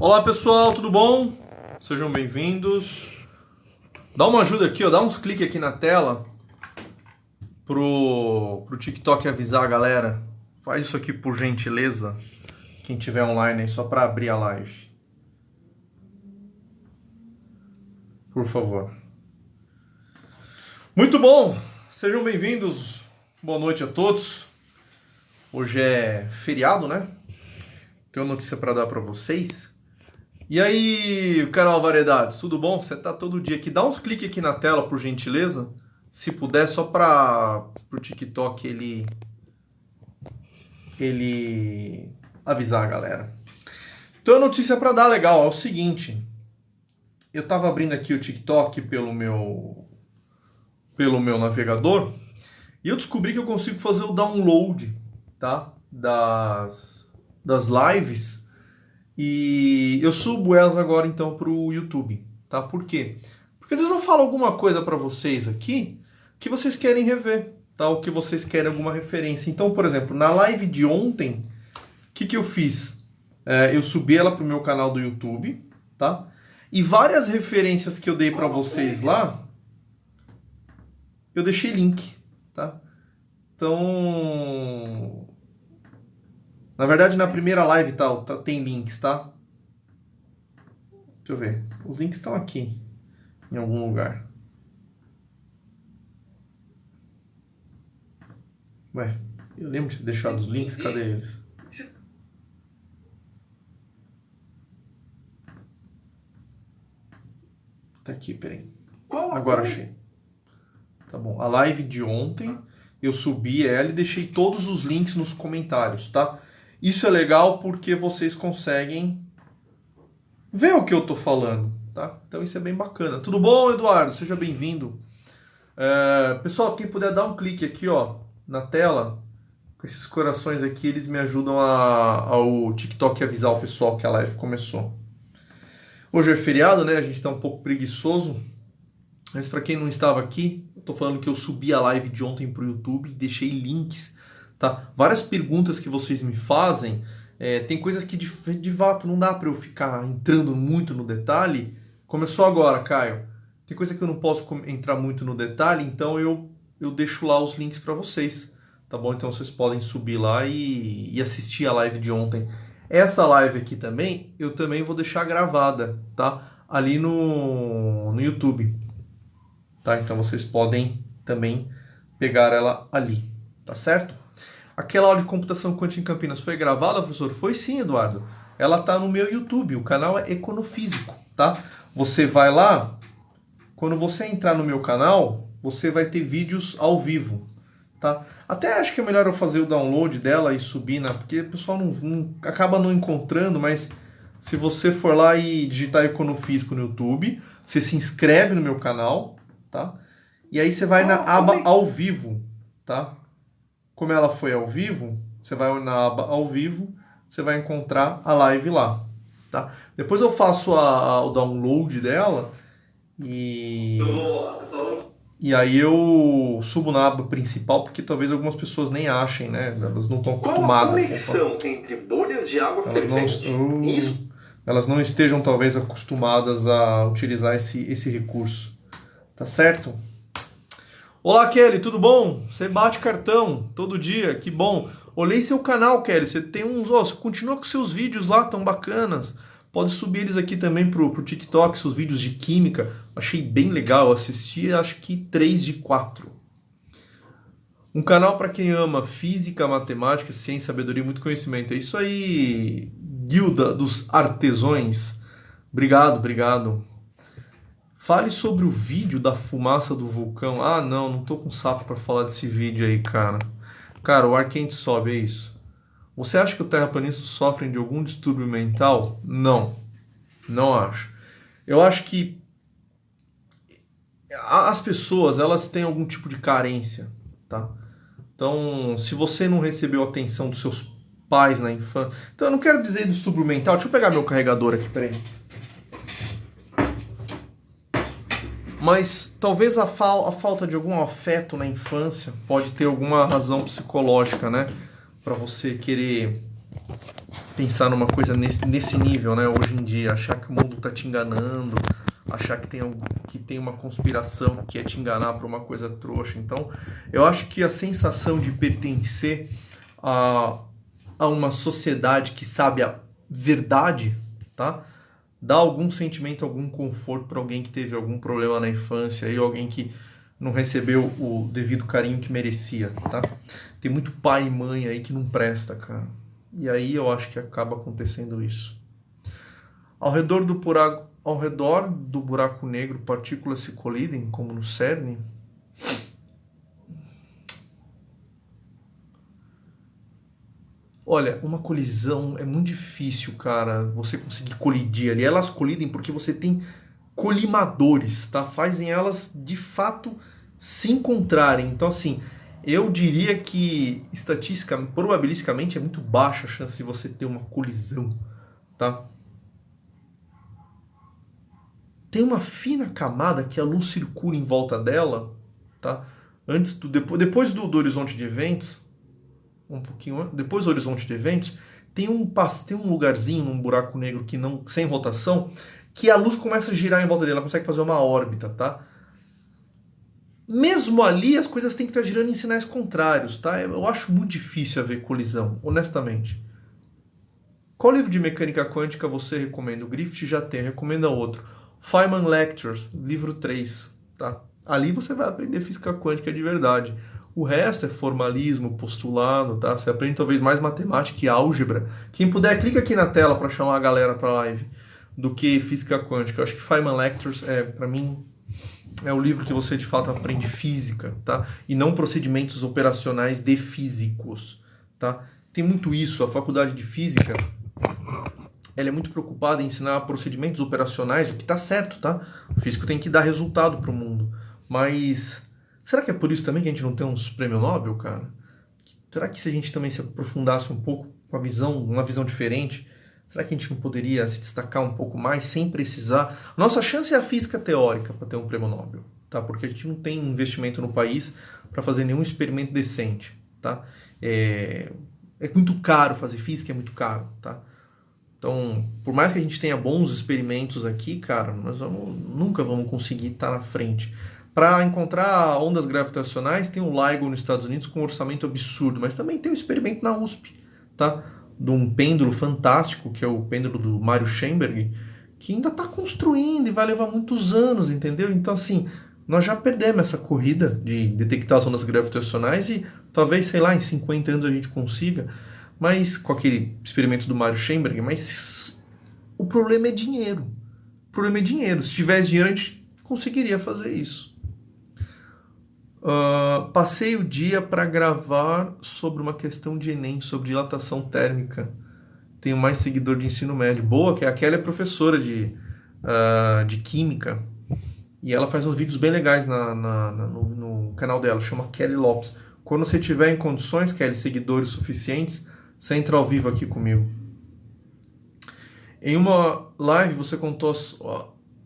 Olá pessoal, tudo bom? Sejam bem-vindos. Dá uma ajuda aqui, ó, dá uns cliques aqui na tela pro TikTok avisar a galera. Faz isso aqui por gentileza, quem tiver online aí, só para abrir a live. Por favor. Muito bom, sejam bem-vindos. Boa noite a todos. Hoje é feriado, né? Tenho uma notícia para dar para vocês. E aí, canal Variedades, tudo bom? Você tá todo dia aqui. Dá uns cliques aqui na tela, por gentileza. Se puder, só para o TikTok ele avisar a galera. Então, a notícia para dar legal é o seguinte. Eu tava abrindo aqui o TikTok pelo meu navegador e eu descobri que eu consigo fazer o download, tá? Das lives. E eu subo elas agora então pro YouTube, tá? Por quê? Porque às vezes eu falo alguma coisa para vocês aqui que vocês querem rever, tá? Ou que vocês querem alguma referência. Então, por exemplo, na live de ontem, o que eu fiz? Eu subi ela pro meu canal do YouTube, tá? E várias referências que eu dei para vocês lá, eu deixei link, tá? Então, na verdade, na primeira live tem links, tá? Deixa eu ver. Os links estão aqui, em algum lugar. Ué, eu lembro de ter deixado os links, cadê eles? Tá aqui, peraí. Agora achei. Tá bom. A live de ontem, eu subi ela e deixei todos os links nos comentários, tá? Isso é legal porque vocês conseguem ver o que eu tô falando, tá? Então isso é bem bacana. Tudo bom, Eduardo? Seja bem-vindo. Pessoal, quem puder dar um clique aqui, ó, na tela, com esses corações aqui, eles me ajudam ao TikTok avisar o pessoal que a live começou. Hoje é feriado, né? A gente tá um pouco preguiçoso. Mas para quem não estava aqui, eu tô falando que eu subi a live de ontem pro YouTube, deixei links, tá? Várias perguntas que vocês me fazem, tem coisas que de fato não dá para eu ficar entrando muito no detalhe. Começou agora, Caio. Tem coisa que eu não posso entrar muito no detalhe, então eu deixo lá os links para vocês, tá bom? Então vocês podem subir lá e assistir a live de ontem. Essa live aqui também, eu também vou deixar gravada, tá? Ali no YouTube. Tá? Então vocês podem também pegar ela ali, tá certo? Aquela aula de computação quântica em Campinas foi gravada, professor? Foi sim, Eduardo. Ela tá no meu YouTube, o canal é Econofísico, tá? Você vai lá, quando você entrar no meu canal, você vai ter vídeos ao vivo, tá? Até acho que é melhor eu fazer o download dela e subir, né? Porque o pessoal acaba não encontrando, mas se você for lá e digitar Econofísico no YouTube, você se inscreve no meu canal, tá? E aí você vai na aba ao vivo, tá? Como ela foi ao vivo, você vai na aba ao vivo, você vai encontrar a live lá, tá? Depois eu faço o download dela e aí eu subo na aba principal, porque talvez algumas pessoas nem achem, né? Elas não estão acostumadas. Qual a conexão entre bolhas de água fervente? Elas não estejam talvez acostumadas a utilizar esse recurso. Tá certo? Olá, Kelly, tudo bom? Você bate cartão todo dia, que bom. Olhei seu canal, Kelly, você tem uns... você continua com seus vídeos lá, tão bacanas. Pode subir eles aqui também pro TikTok, seus vídeos de química. Achei bem legal, assisti acho que 3 de 4. Um canal para quem ama física, matemática, ciência, sabedoria e muito conhecimento. É isso aí, Guilda dos Artesões. Obrigado. Fale sobre o vídeo da fumaça do vulcão. Ah, não tô com saco para falar desse vídeo aí, cara. Cara, o ar quente sobe, é isso. Você acha que os terraplanistas sofrem de algum distúrbio mental? Não acho. Eu acho que as pessoas, elas têm algum tipo de carência, tá? Então, se você não recebeu a atenção dos seus pais na infância... Então, eu não quero dizer distúrbio mental. Deixa eu pegar meu carregador aqui, peraí. Mas talvez a falta de algum afeto na infância pode ter alguma razão psicológica, né? Para você querer pensar numa coisa nesse nível, né? Hoje em dia, achar que o mundo tá te enganando, achar que tem uma conspiração que quer te enganar por uma coisa trouxa. Então, eu acho que a sensação de pertencer a uma sociedade que sabe a verdade, tá? Dá algum sentimento, algum conforto para alguém que teve algum problema na infância e alguém que não recebeu o devido carinho que merecia, tá? Tem muito pai e mãe aí que não presta, cara. E aí eu acho que acaba acontecendo isso. Ao redor do buraco negro, partículas se colidem, como no CERN. Olha, uma colisão é muito difícil, cara, você conseguir colidir ali. Elas colidem porque você tem colimadores, tá? Fazem elas, de fato, se encontrarem. Então, assim, eu diria que, probabilisticamente, é muito baixa a chance de você ter uma colisão, tá? Tem uma fina camada que a luz circula em volta dela, tá? Depois do horizonte de eventos, depois do horizonte de eventos, tem um lugarzinho, um buraco negro que não, sem rotação, que a luz começa a girar em volta dele, ela consegue fazer uma órbita, tá? Mesmo ali, as coisas têm que estar girando em sinais contrários, tá? Eu acho muito difícil haver colisão, honestamente. Qual livro de mecânica quântica você recomenda? O Griffith já tem, recomenda outro. Feynman Lectures, livro 3, tá? Ali você vai aprender física quântica de verdade. O resto é formalismo, postulado, tá? Você aprende talvez mais matemática e álgebra. Quem puder, clica aqui na tela para chamar a galera para live do que física quântica. Eu acho que Feynman Lectures para mim, é o livro que você de fato aprende física, tá? E não procedimentos operacionais de físicos, tá? Tem muito isso, a faculdade de física, ela é muito preocupada em ensinar procedimentos operacionais, o que tá certo, tá? O físico tem que dar resultado pro mundo. Mas será que é por isso também que a gente não tem uns prêmio Nobel, cara? Será que se a gente também se aprofundasse um pouco com uma visão diferente, será que a gente não poderia se destacar um pouco mais sem precisar? Nossa chance é a física teórica para ter um prêmio Nobel, tá? Porque a gente não tem investimento no país para fazer nenhum experimento decente, tá? É muito caro fazer física, é muito caro, tá? Então, por mais que a gente tenha bons experimentos aqui, cara, nós nunca vamos conseguir estar na frente. Para encontrar ondas gravitacionais, tem o LIGO nos Estados Unidos com um orçamento absurdo, mas também tem um experimento na USP, tá? De um pêndulo fantástico, que é o pêndulo do Mario Schenberg, que ainda está construindo e vai levar muitos anos, entendeu? Então, assim, nós já perdemos essa corrida de detectar as ondas gravitacionais e talvez, sei lá, em 50 anos a gente consiga, mas com aquele experimento do Mario Schenberg, mas o problema é dinheiro. O problema é dinheiro. Se tivesse dinheiro, a gente conseguiria fazer isso. Passei o dia para gravar sobre uma questão de Enem, sobre dilatação térmica. Tenho mais seguidor de ensino médio. Boa, que a Kelly é professora de Química. E ela faz uns vídeos bem legais no canal dela, chama Kelly Lopes. Quando você tiver em condições, Kelly, seguidores suficientes, você entra ao vivo aqui comigo. Em uma live você contou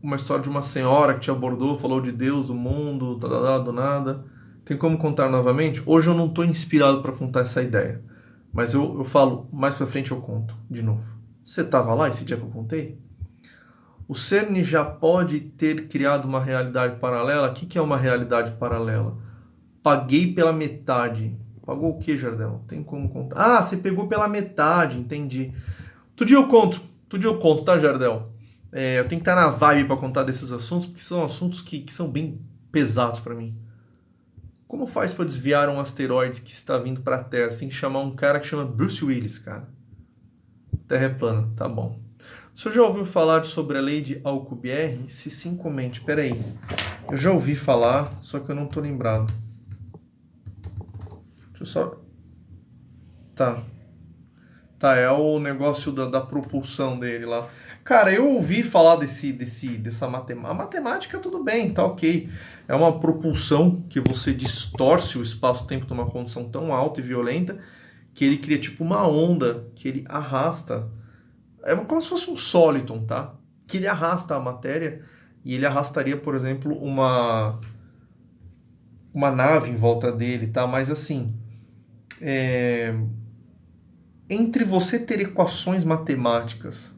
uma história de uma senhora que te abordou, falou de Deus, do mundo, do nada. Tem como contar novamente? Hoje eu não estou inspirado para contar essa ideia, mas eu falo, mais para frente eu conto de novo. Você estava lá esse dia que eu contei? O CERN já pode ter criado uma realidade paralela? O que é uma realidade paralela? Paguei pela metade. Pagou o que, Jardel? Tem como contar? Ah, você pegou pela metade, entendi. Outro dia eu conto, tá, Jardel? Eu tenho que estar na vibe para contar desses assuntos, porque são assuntos que são bem pesados para mim. Como faz para desviar um asteroide que está vindo para a Terra? Você tem que chamar um cara que chama Bruce Willis, cara. Terra é plana, tá bom. O senhor já ouviu falar sobre a lei de Alcubierre? Se sim, comente. Peraí. Eu já ouvi falar, só que eu não tô lembrado. Deixa eu só... Tá, é o negócio da propulsão dele lá. Cara, eu ouvi falar dessa matemática. A matemática tudo bem, tá ok. É uma propulsão que você distorce o espaço-tempo numa condição tão alta e violenta que ele cria tipo uma onda que ele arrasta. É como se fosse um sóliton, tá? Que ele arrasta a matéria e ele arrastaria, por exemplo, uma nave em volta dele, tá? Mas assim, entre você ter equações matemáticas,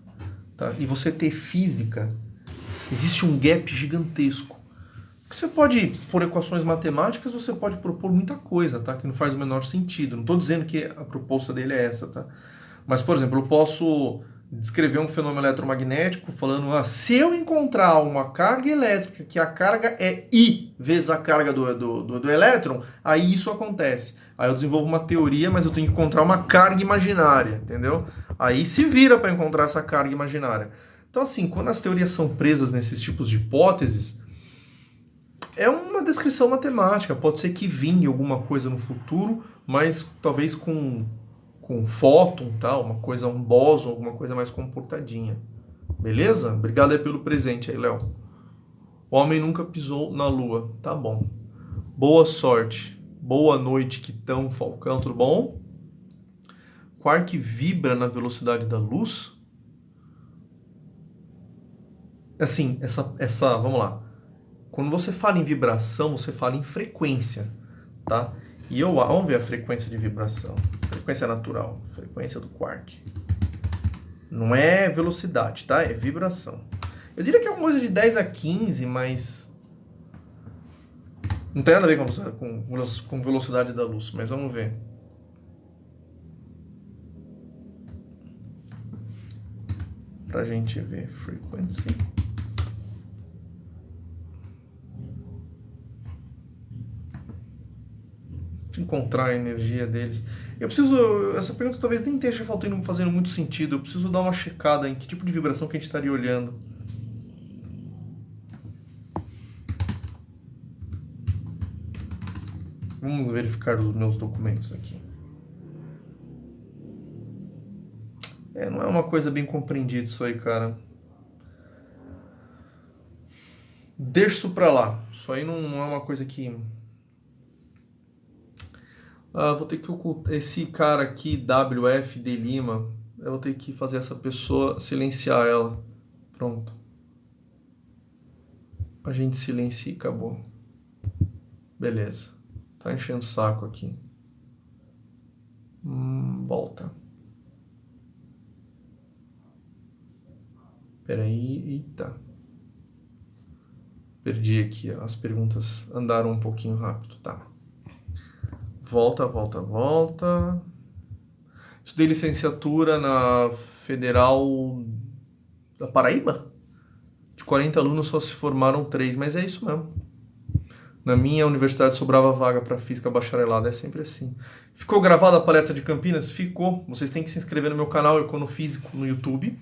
tá, e você ter física, existe um gap gigantesco. Você pode, por equações matemáticas, você pode propor muita coisa, tá? Que não faz o menor sentido. Não estou dizendo que a proposta dele é essa, tá? Mas, por exemplo, eu posso descrever um fenômeno eletromagnético falando, se eu encontrar uma carga elétrica que a carga é I vezes a carga do elétron, aí isso acontece. Aí eu desenvolvo uma teoria, mas eu tenho que encontrar uma carga imaginária, entendeu? Aí se vira para encontrar essa carga imaginária. Então, assim, quando as teorias são presas nesses tipos de hipóteses, é uma descrição matemática. Pode ser que vingue alguma coisa no futuro, mas talvez com fóton, tá? Uma coisa, um bóson, alguma coisa mais comportadinha. Beleza? Obrigado aí pelo presente aí, Léo. O homem nunca pisou na lua. Tá bom. Boa sorte. Boa noite, Quitão, Falcão, tudo bom? Quark vibra na velocidade da luz? Assim, vamos lá. Quando você fala em vibração, você fala em frequência, tá? E vamos ver a frequência de vibração. Frequência natural, frequência do quark. Não é velocidade, tá? É vibração. Eu diria que é uma coisa de 10 a 15, mas não tem nada a ver com velocidade da luz, mas vamos ver. Pra gente ver. Frequency. Encontrar a energia deles. Essa pergunta talvez nem esteja fazendo muito sentido. Eu preciso dar uma checada em que tipo de vibração que a gente estaria olhando. Vamos verificar os meus documentos aqui. Não é uma coisa bem compreendida isso aí, cara. Deixa isso pra lá. Isso aí não é uma coisa que... vou ter que ocultar esse cara aqui, WF de Lima. Eu vou ter que fazer essa pessoa silenciar ela. Pronto. A gente silencia e acabou. Beleza. Tá enchendo o saco aqui. Volta. Peraí. Eita. Perdi aqui. As perguntas andaram um pouquinho rápido. Tá. Volta. Estudei licenciatura na Federal da Paraíba. De 40 alunos só se formaram 3, mas é isso mesmo. Na minha universidade sobrava vaga para física bacharelada, é sempre assim. Ficou gravada a palestra de Campinas? Ficou. Vocês têm que se inscrever no meu canal Econofísico no YouTube.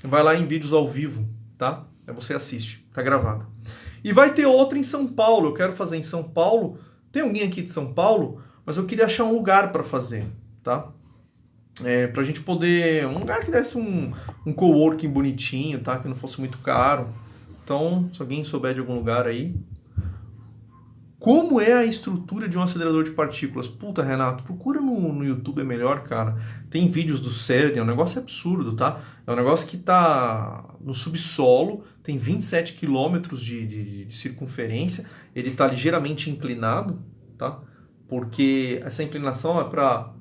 Vai lá em vídeos ao vivo, tá? Aí você assiste, tá gravado. E vai ter outra em São Paulo. Eu quero fazer em São Paulo. Tem alguém aqui de São Paulo, mas eu queria achar um lugar para fazer, tá? Pra gente poder... Um lugar que desse um coworking bonitinho, tá? Que não fosse muito caro. Então, se alguém souber de algum lugar aí... Como é a estrutura de um acelerador de partículas? Puta, Renato, procura no YouTube, é melhor, cara. Tem vídeos do CERN, é um negócio absurdo, tá? É um negócio que tá no subsolo, tem 27 quilômetros de circunferência, ele tá ligeiramente inclinado, tá? Porque essa inclinação é para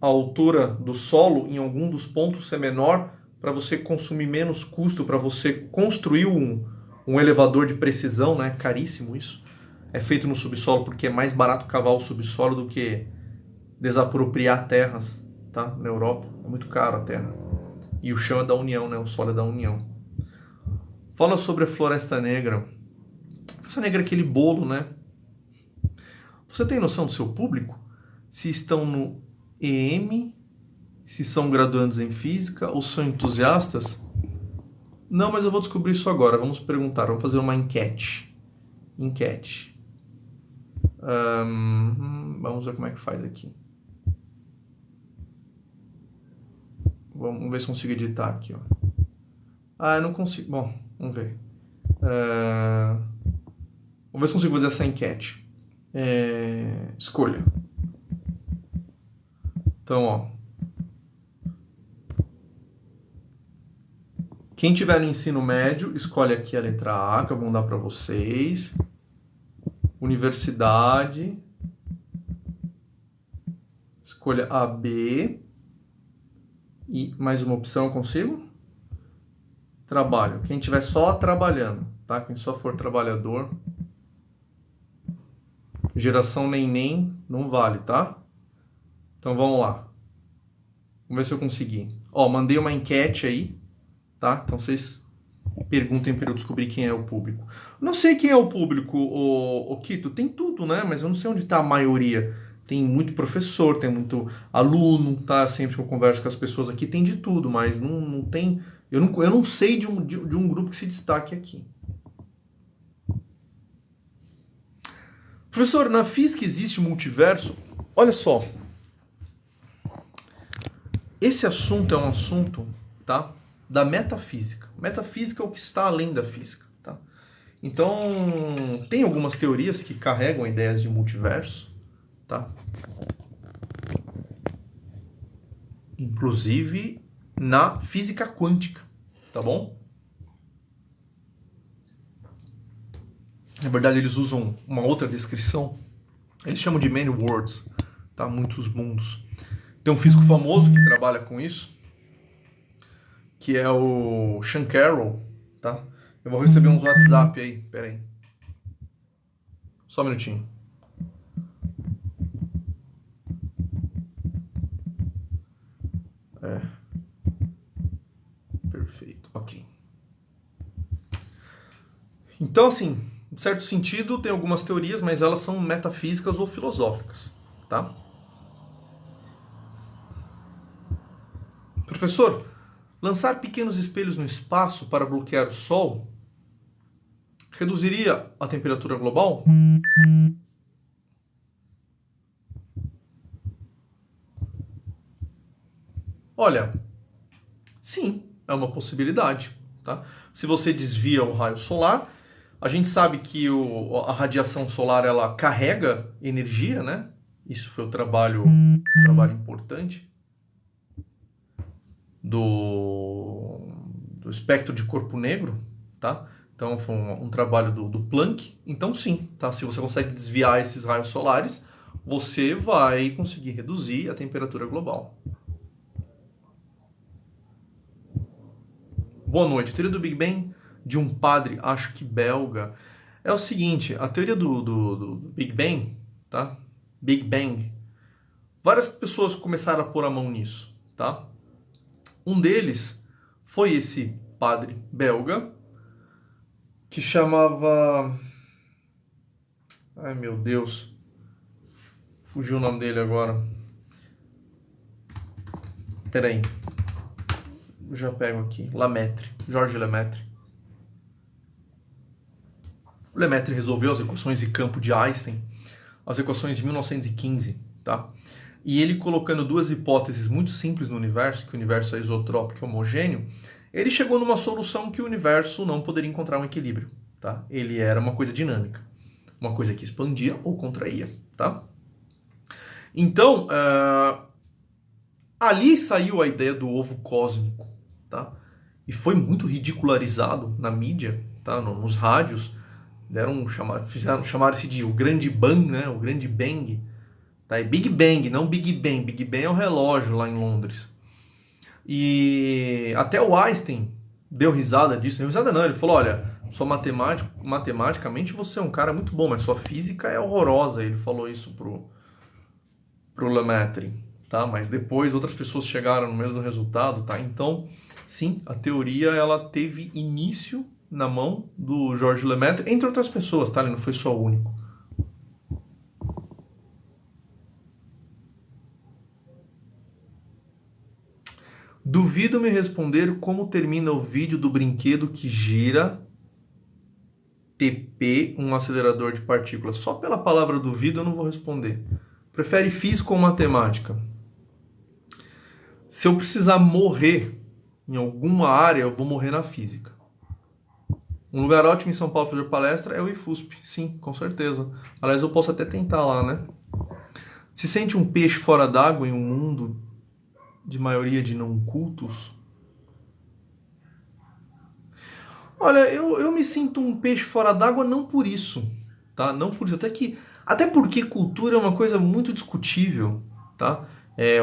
a altura do solo em algum dos pontos ser menor, para você consumir menos custo, para você construir um elevador de precisão, né? Caríssimo isso. É feito no subsolo porque é mais barato cavar o subsolo do que desapropriar terras, tá? Na Europa é muito caro a terra. E o chão é da União, né? O solo é da União. Fala sobre a Floresta Negra. A Floresta Negra é aquele bolo, né? Você tem noção do seu público? Se estão no EM, se são graduandos em física ou são entusiastas? Não, mas eu vou descobrir isso agora. Vamos perguntar, vamos fazer uma enquete. Vamos ver como é que faz aqui. Vamos ver se consigo editar aqui, ó. Eu não consigo. Bom, vamos ver. Vamos ver se consigo fazer essa enquete. Escolha. Então, ó. Quem tiver no ensino médio, escolhe aqui a letra A, que eu vou dar para vocês. Universidade. Escolha AB. E mais uma opção eu consigo? Trabalho. Quem estiver só trabalhando, tá? Quem só for trabalhador. Geração nem não vale, tá? Então vamos lá. Vamos ver se eu consegui. Ó, mandei uma enquete aí, tá? Então vocês perguntem para eu descobrir quem é o público. Não sei quem é o público, o Kito. Tem tudo, né? Mas eu não sei onde está a maioria. Tem muito professor, tem muito aluno, tá? Sempre que eu converso com as pessoas aqui, tem de tudo, mas não tem... Eu não sei de um grupo que se destaque aqui. Professor, na física existe multiverso? Olha só. Esse assunto é um assunto, tá, da metafísica. Metafísica é o que está além da física, tá? Então, tem algumas teorias que carregam ideias de multiverso, tá? Inclusive na física quântica, tá bom? Na verdade, eles usam uma outra descrição. Eles chamam de many worlds, tá? Muitos mundos. Tem um físico famoso que trabalha com isso, que é o Sean Carroll, tá? Eu vou receber uns WhatsApp aí, pera aí. Só um minutinho. Perfeito, ok. Então, assim, em certo sentido, tem algumas teorias, mas elas são metafísicas ou filosóficas, tá? Professor, lançar pequenos espelhos no espaço para bloquear o Sol reduziria a temperatura global? Olha, sim, é uma possibilidade, tá? Se você desvia o raio solar, a gente sabe que a radiação solar ela carrega energia, né? Isso foi um trabalho importante do espectro de corpo negro, tá? Então foi um trabalho do Planck. Então sim, tá? Se você consegue desviar esses raios solares, você vai conseguir reduzir a temperatura global. Boa noite. A teoria do Big Bang de um padre, acho que belga, é o seguinte: a teoria do Big Bang, tá? Big Bang. Várias pessoas começaram a pôr a mão nisso, tá? Um deles foi esse padre belga que chamava... Ai, meu Deus. Fugiu o nome dele agora. Peraí. Já pego aqui. Lemaitre. Georges Lemaitre. O Lemaitre resolveu as equações de campo de Einstein, as equações de 1915, tá? E ele colocando duas hipóteses muito simples no universo, que o universo é isotrópico e homogêneo, ele chegou numa solução que o universo não poderia encontrar um equilíbrio, tá? Ele era uma coisa dinâmica, uma coisa que expandia ou contraía, tá? Então, ali saiu a ideia do ovo cósmico, tá? E foi muito ridicularizado na mídia, tá? Nos rádios, chamaram-se de o Grande Bang, né? O Grande Bang. Tá? É Big Bang, não Big Ben. Big Ben é o relógio lá em Londres. E até o Einstein deu risada disso. Deu risada não, ele falou, olha, só matematicamente você é um cara muito bom, mas sua física é horrorosa. Ele falou isso pro Lemaitre, tá? Mas depois outras pessoas chegaram no mesmo resultado, tá? Então, sim, a teoria ela teve início na mão do Georges Lemaitre, entre outras pessoas, tá? Ele não foi só o único. Duvido me responder como termina o vídeo do brinquedo que gira TP, um acelerador de partículas. Só pela palavra duvido eu não vou responder. Prefere física ou matemática? Se eu precisar morrer em alguma área, eu vou morrer na física. Um lugar ótimo em São Paulo fazer palestra é o IFUSP. Sim, com certeza. Aliás, eu posso até tentar lá, né? Se sente um peixe fora d'água em um mundo de maioria de não cultos? Olha, eu me sinto um peixe fora d'água não por isso, tá? Não por isso. Até porque cultura é uma coisa muito discutível, tá?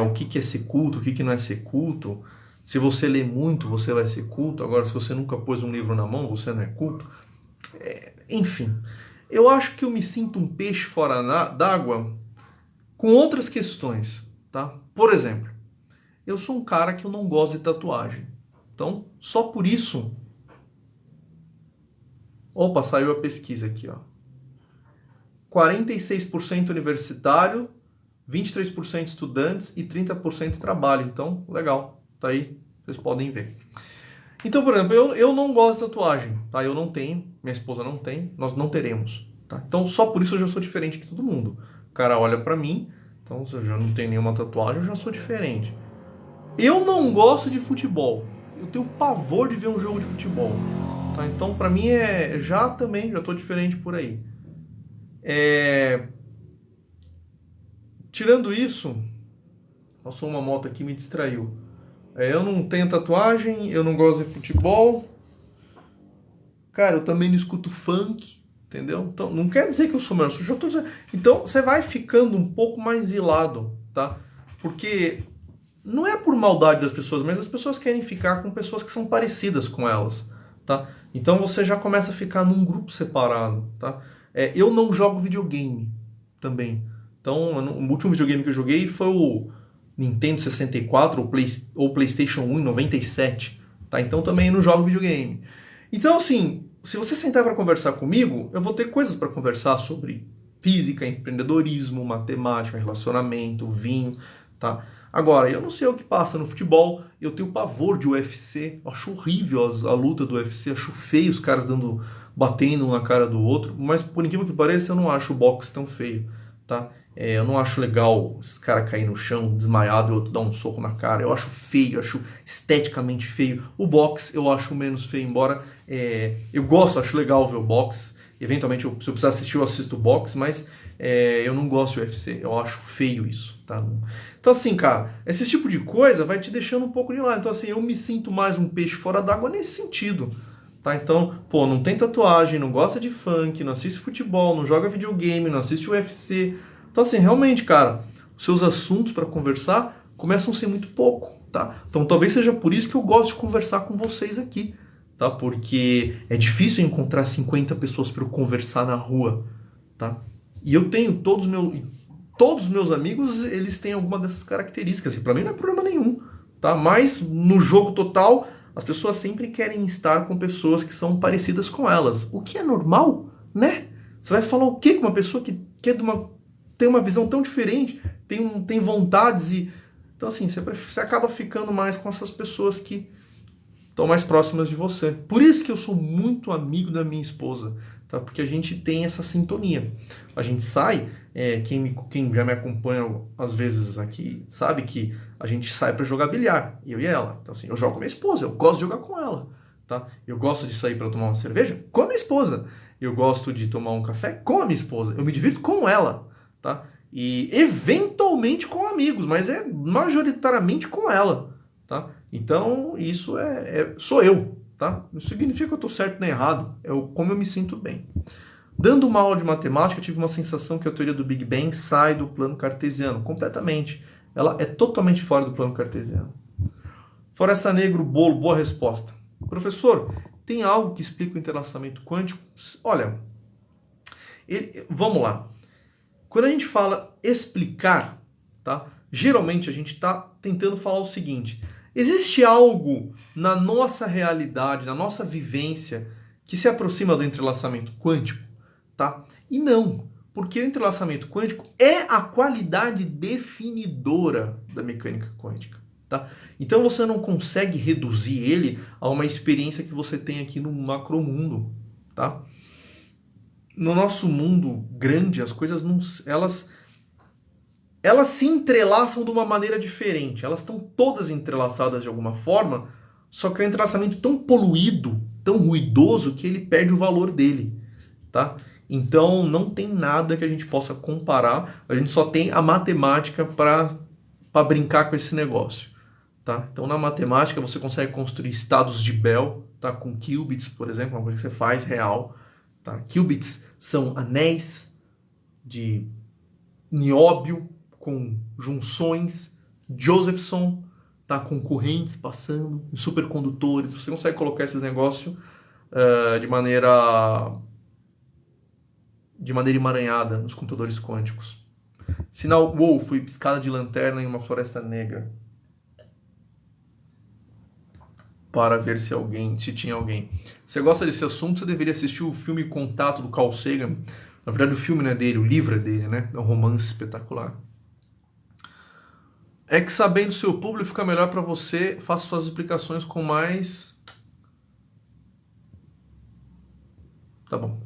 o que é ser culto, o que não é ser culto. Se você lê muito, você vai ser culto. Agora, se você nunca pôs um livro na mão, você não é culto. Enfim, eu acho que eu me sinto um peixe fora d'água com outras questões, tá? Por exemplo, eu sou um cara que eu não gosto de tatuagem. Então, só por isso... Opa, saiu a pesquisa aqui, ó. 46% universitário, 23% estudantes e 30% trabalho. Então, legal. Tá aí, vocês podem ver. Então, por exemplo, eu não gosto de tatuagem, tá? Eu não tenho, minha esposa não tem, nós não teremos, tá? Então, só por isso eu já sou diferente de todo mundo. O cara olha pra mim, então se eu já não tenho nenhuma tatuagem, eu já sou diferente. Eu não gosto de futebol. Eu tenho pavor de ver um jogo de futebol, tá? Então, pra mim já tô diferente por aí. Tirando isso, passou uma moto aqui e me distraiu. Eu não tenho tatuagem, eu não gosto de futebol. Cara, eu também não escuto funk, entendeu? Então, não quer dizer que eu sou melhor, eu já tô dizendo. Então, você vai ficando um pouco mais de lado, tá? Porque não é por maldade das pessoas, mas as pessoas querem ficar com pessoas que são parecidas com elas, tá? Então, você já começa a ficar num grupo separado, tá? Eu não jogo videogame também. Então, o último videogame que eu joguei foi o Nintendo 64 ou PlayStation 1 em 97, tá? Então, também não jogo videogame. Então, assim, se você sentar para conversar comigo, eu vou ter coisas para conversar sobre física, empreendedorismo, matemática, relacionamento, vinho, tá? Agora, eu não sei o que passa no futebol, eu tenho pavor de UFC, acho horrível a luta do UFC, acho feio os caras batendo um na cara do outro, mas por incrível que pareça, eu não acho o boxe tão feio, tá? Eu não acho legal esse cara cair no chão desmaiado e o outro dar um soco na cara. Eu acho feio, acho esteticamente feio. O boxe eu acho menos feio, embora eu gosto, acho legal ver o boxe. Eventualmente, se eu precisar assistir, eu assisto o boxe, mas eu não gosto de UFC. Eu acho feio isso, tá? Então, assim, cara, esse tipo de coisa vai te deixando um pouco de lado. Então, assim, eu me sinto mais um peixe fora d'água nesse sentido. Tá? Então, pô, não tem tatuagem, não gosta de funk, não assiste futebol, não joga videogame, não assiste UFC. Então, assim, realmente, cara, os seus assuntos para conversar começam a ser muito pouco, tá? Então, talvez seja por isso que eu gosto de conversar com vocês aqui, tá? Porque é difícil encontrar 50 pessoas para eu conversar na rua, tá? E eu tenho todos os meus amigos, eles têm alguma dessas características, e para mim não é problema nenhum, tá? Mas no jogo total, as pessoas sempre querem estar com pessoas que são parecidas com elas, o que é normal, né? Você vai falar o quê com uma pessoa que é tem uma visão tão diferente, tem vontades e... Então, assim, você acaba ficando mais com essas pessoas que estão mais próximas de você. Por isso que eu sou muito amigo da minha esposa, tá? Porque a gente tem essa sintonia. A gente sai, quem já me acompanha às vezes aqui, sabe que a gente sai para jogar bilhar, eu e ela. Então, assim, eu jogo com minha esposa, eu gosto de jogar com ela, tá? Eu gosto de sair para tomar uma cerveja com a minha esposa. Eu gosto de tomar um café com a minha esposa. Eu me divirto com ela, tá? E eventualmente com amigos, mas é majoritariamente com ela, tá? Então isso sou eu, tá? Não significa que eu estou certo nem errado, como eu me sinto bem. Dando uma aula de matemática, eu tive uma sensação que a teoria do Big Bang sai do plano cartesiano, completamente. Ela é totalmente fora do plano cartesiano. Floresta Negro, bolo, boa resposta. Professor, tem algo que explica o entrelaçamento quântico? Olha, vamos lá. Quando a gente fala explicar, tá? Geralmente a gente está tentando falar o seguinte: existe algo na nossa realidade, na nossa vivência, que se aproxima do entrelaçamento quântico, tá? E não, porque o entrelaçamento quântico é a qualidade definidora da mecânica quântica, tá? Então você não consegue reduzir ele a uma experiência que você tem aqui no macromundo, tá? No nosso mundo grande, as coisas não, elas se entrelaçam de uma maneira diferente. Elas estão todas entrelaçadas de alguma forma, só que é um entrelaçamento tão poluído, tão ruidoso, que ele perde o valor dele, tá? Então não tem nada que a gente possa comparar, a gente só tem a matemática para brincar com esse negócio, tá? Então na matemática você consegue construir estados de Bell, tá? Com qubits, por exemplo, uma coisa que você faz real, tá? Qubits são anéis de nióbio com junções, Josephson, tá? Com correntes passando, em supercondutores. Você consegue colocar esses negócios de maneira emaranhada nos computadores quânticos. Sinal Wolf e piscada de lanterna em uma floresta negra. Para ver se tinha alguém. Você gosta desse assunto, você deveria assistir o filme Contato do Carl Sagan. Na verdade, o filme não é dele, o livro é dele, né? É um romance espetacular. É que sabendo o seu público fica melhor para você, faça suas explicações com mais... Tá bom.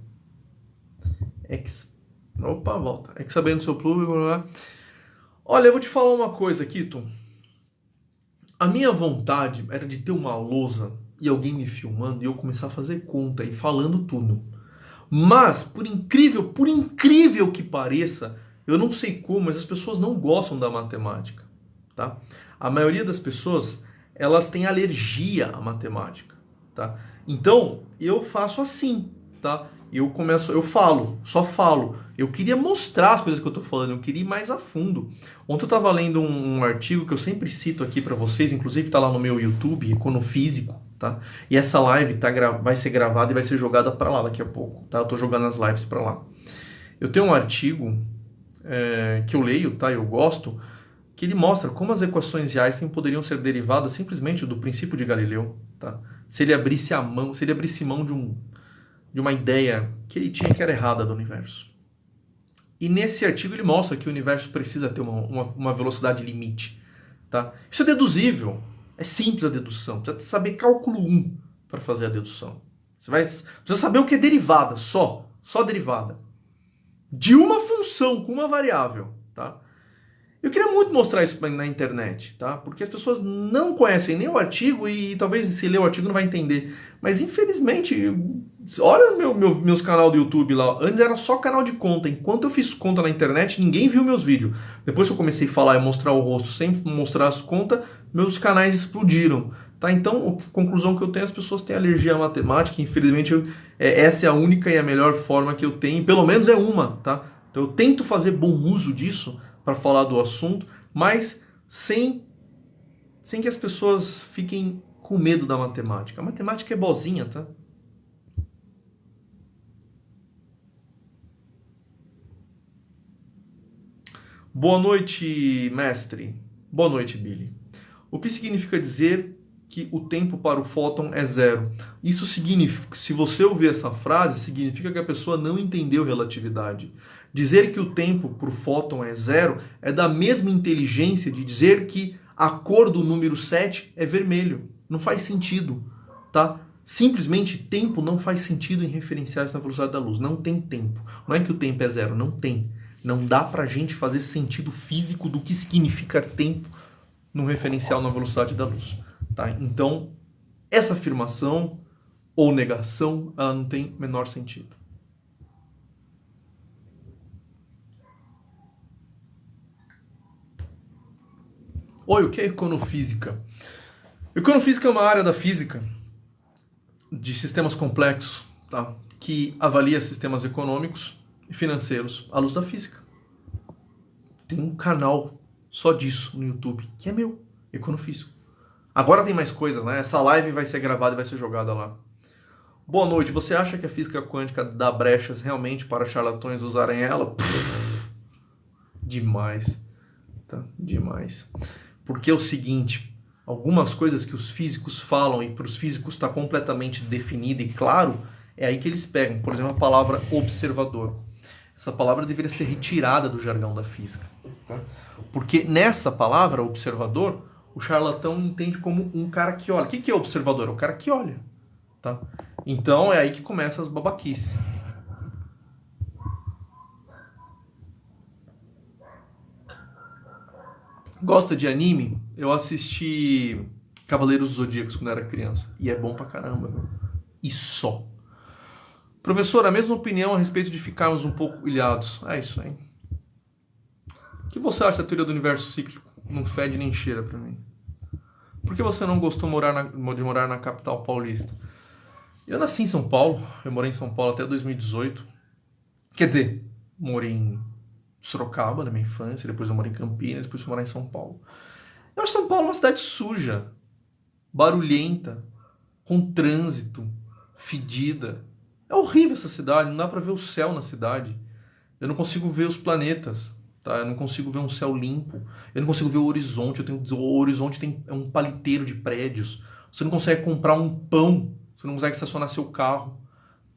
Opa, volta. É que sabendo o seu público... Olha, eu vou te falar uma coisa, Kito. A minha vontade era de ter uma lousa e alguém me filmando e eu começar a fazer conta e falando tudo. Mas, por incrível que pareça, eu não sei como, mas as pessoas não gostam da matemática, tá? A maioria das pessoas, elas têm alergia à matemática, tá? Então, eu faço assim, tá? Só falo. Eu queria mostrar as coisas que eu tô falando, eu queria ir mais a fundo. Ontem eu tava lendo um artigo que eu sempre cito aqui para vocês, inclusive tá lá no meu YouTube, Econofísico, tá? E essa live vai ser gravada e vai ser jogada para lá daqui a pouco, tá? Eu tô jogando as lives para lá. Eu tenho um artigo que eu leio, tá? Eu gosto, que ele mostra como as equações de Einstein poderiam ser derivadas simplesmente do princípio de Galileu, tá? Se ele abrisse mão de uma ideia que ele tinha que era errada do universo. E nesse artigo ele mostra que o universo precisa ter uma velocidade limite, tá? Isso é deduzível, é simples a dedução, precisa saber cálculo 1 para fazer a dedução. Precisa saber o que é derivada, só derivada. De uma função com uma variável, tá? Eu queria muito mostrar isso na internet, tá? Porque as pessoas não conhecem nem o artigo e talvez se ler o artigo não vai entender. Mas infelizmente, olha meus canal do YouTube lá. Antes era só canal de conta. Enquanto eu fiz conta na internet, ninguém viu meus vídeos. Depois que eu comecei a falar e mostrar o rosto sem mostrar as contas, meus canais explodiram. Tá? Então, a conclusão que eu tenho, as pessoas têm alergia à matemática. Infelizmente, essa é a única e a melhor forma que eu tenho. Pelo menos é uma, tá? Então eu tento fazer bom uso disso para falar do assunto, mas sem que as pessoas fiquem com medo da matemática. A matemática é bozinha, tá? Boa noite, mestre. Boa noite, Billy. O que significa dizer que o tempo para o fóton é zero? Isso significa, se você ouvir essa frase, significa que a pessoa não entendeu relatividade. Dizer que o tempo para o fóton é zero é da mesma inteligência de dizer que a cor do número 7 é vermelho. Não faz sentido, tá? Simplesmente tempo não faz sentido em referenciais na velocidade da luz. Não tem tempo. Não é que o tempo é zero, não tem. Não dá pra gente fazer sentido físico do que significa tempo num referencial na velocidade da luz, tá? Então, essa afirmação ou negação, ela não tem menor sentido. Oi, o que é econofísica? Econofísica é uma área da física de sistemas complexos, tá? Que avalia sistemas econômicos e financeiros à luz da física. Tem um canal só disso no YouTube, que é meu, Econofísico. Agora tem mais coisas, né? Essa live vai ser gravada e vai ser jogada lá. Boa noite, você acha que a física quântica dá brechas realmente para charlatões usarem ela? Demais, tá? Demais. Porque é o seguinte, algumas coisas que os físicos falam e para os físicos está completamente definido e claro, é aí que eles pegam. Por exemplo, a palavra observador. Essa palavra deveria ser retirada do jargão da física. Tá? Porque nessa palavra, observador, o charlatão entende como um cara que olha. O que é observador? É o cara que olha. Tá? Então é aí que começam as babaquices. Gosta de anime? Eu assisti Cavaleiros dos Zodíacos quando era criança. E é bom pra caramba, viu? E só. Professor, a mesma opinião a respeito de ficarmos um pouco ilhados. É isso aí. O que você acha da teoria do universo cíclico? Não fede nem cheira pra mim. Por que você não gostou de morar na capital paulista? Eu nasci em São Paulo. Eu morei em São Paulo até 2018. Quer dizer, morei em Sorocaba na minha infância. Depois eu morei em Campinas. Depois fui morar em São Paulo. Eu acho São Paulo uma cidade suja, barulhenta, com trânsito, fedida. É horrível essa cidade, não dá pra ver o céu na cidade. Eu não consigo ver os planetas, tá? Eu não consigo ver um céu limpo. Eu não consigo ver o horizonte. O horizonte é um paliteiro de prédios. Você não consegue comprar um pão. Você não consegue estacionar seu carro,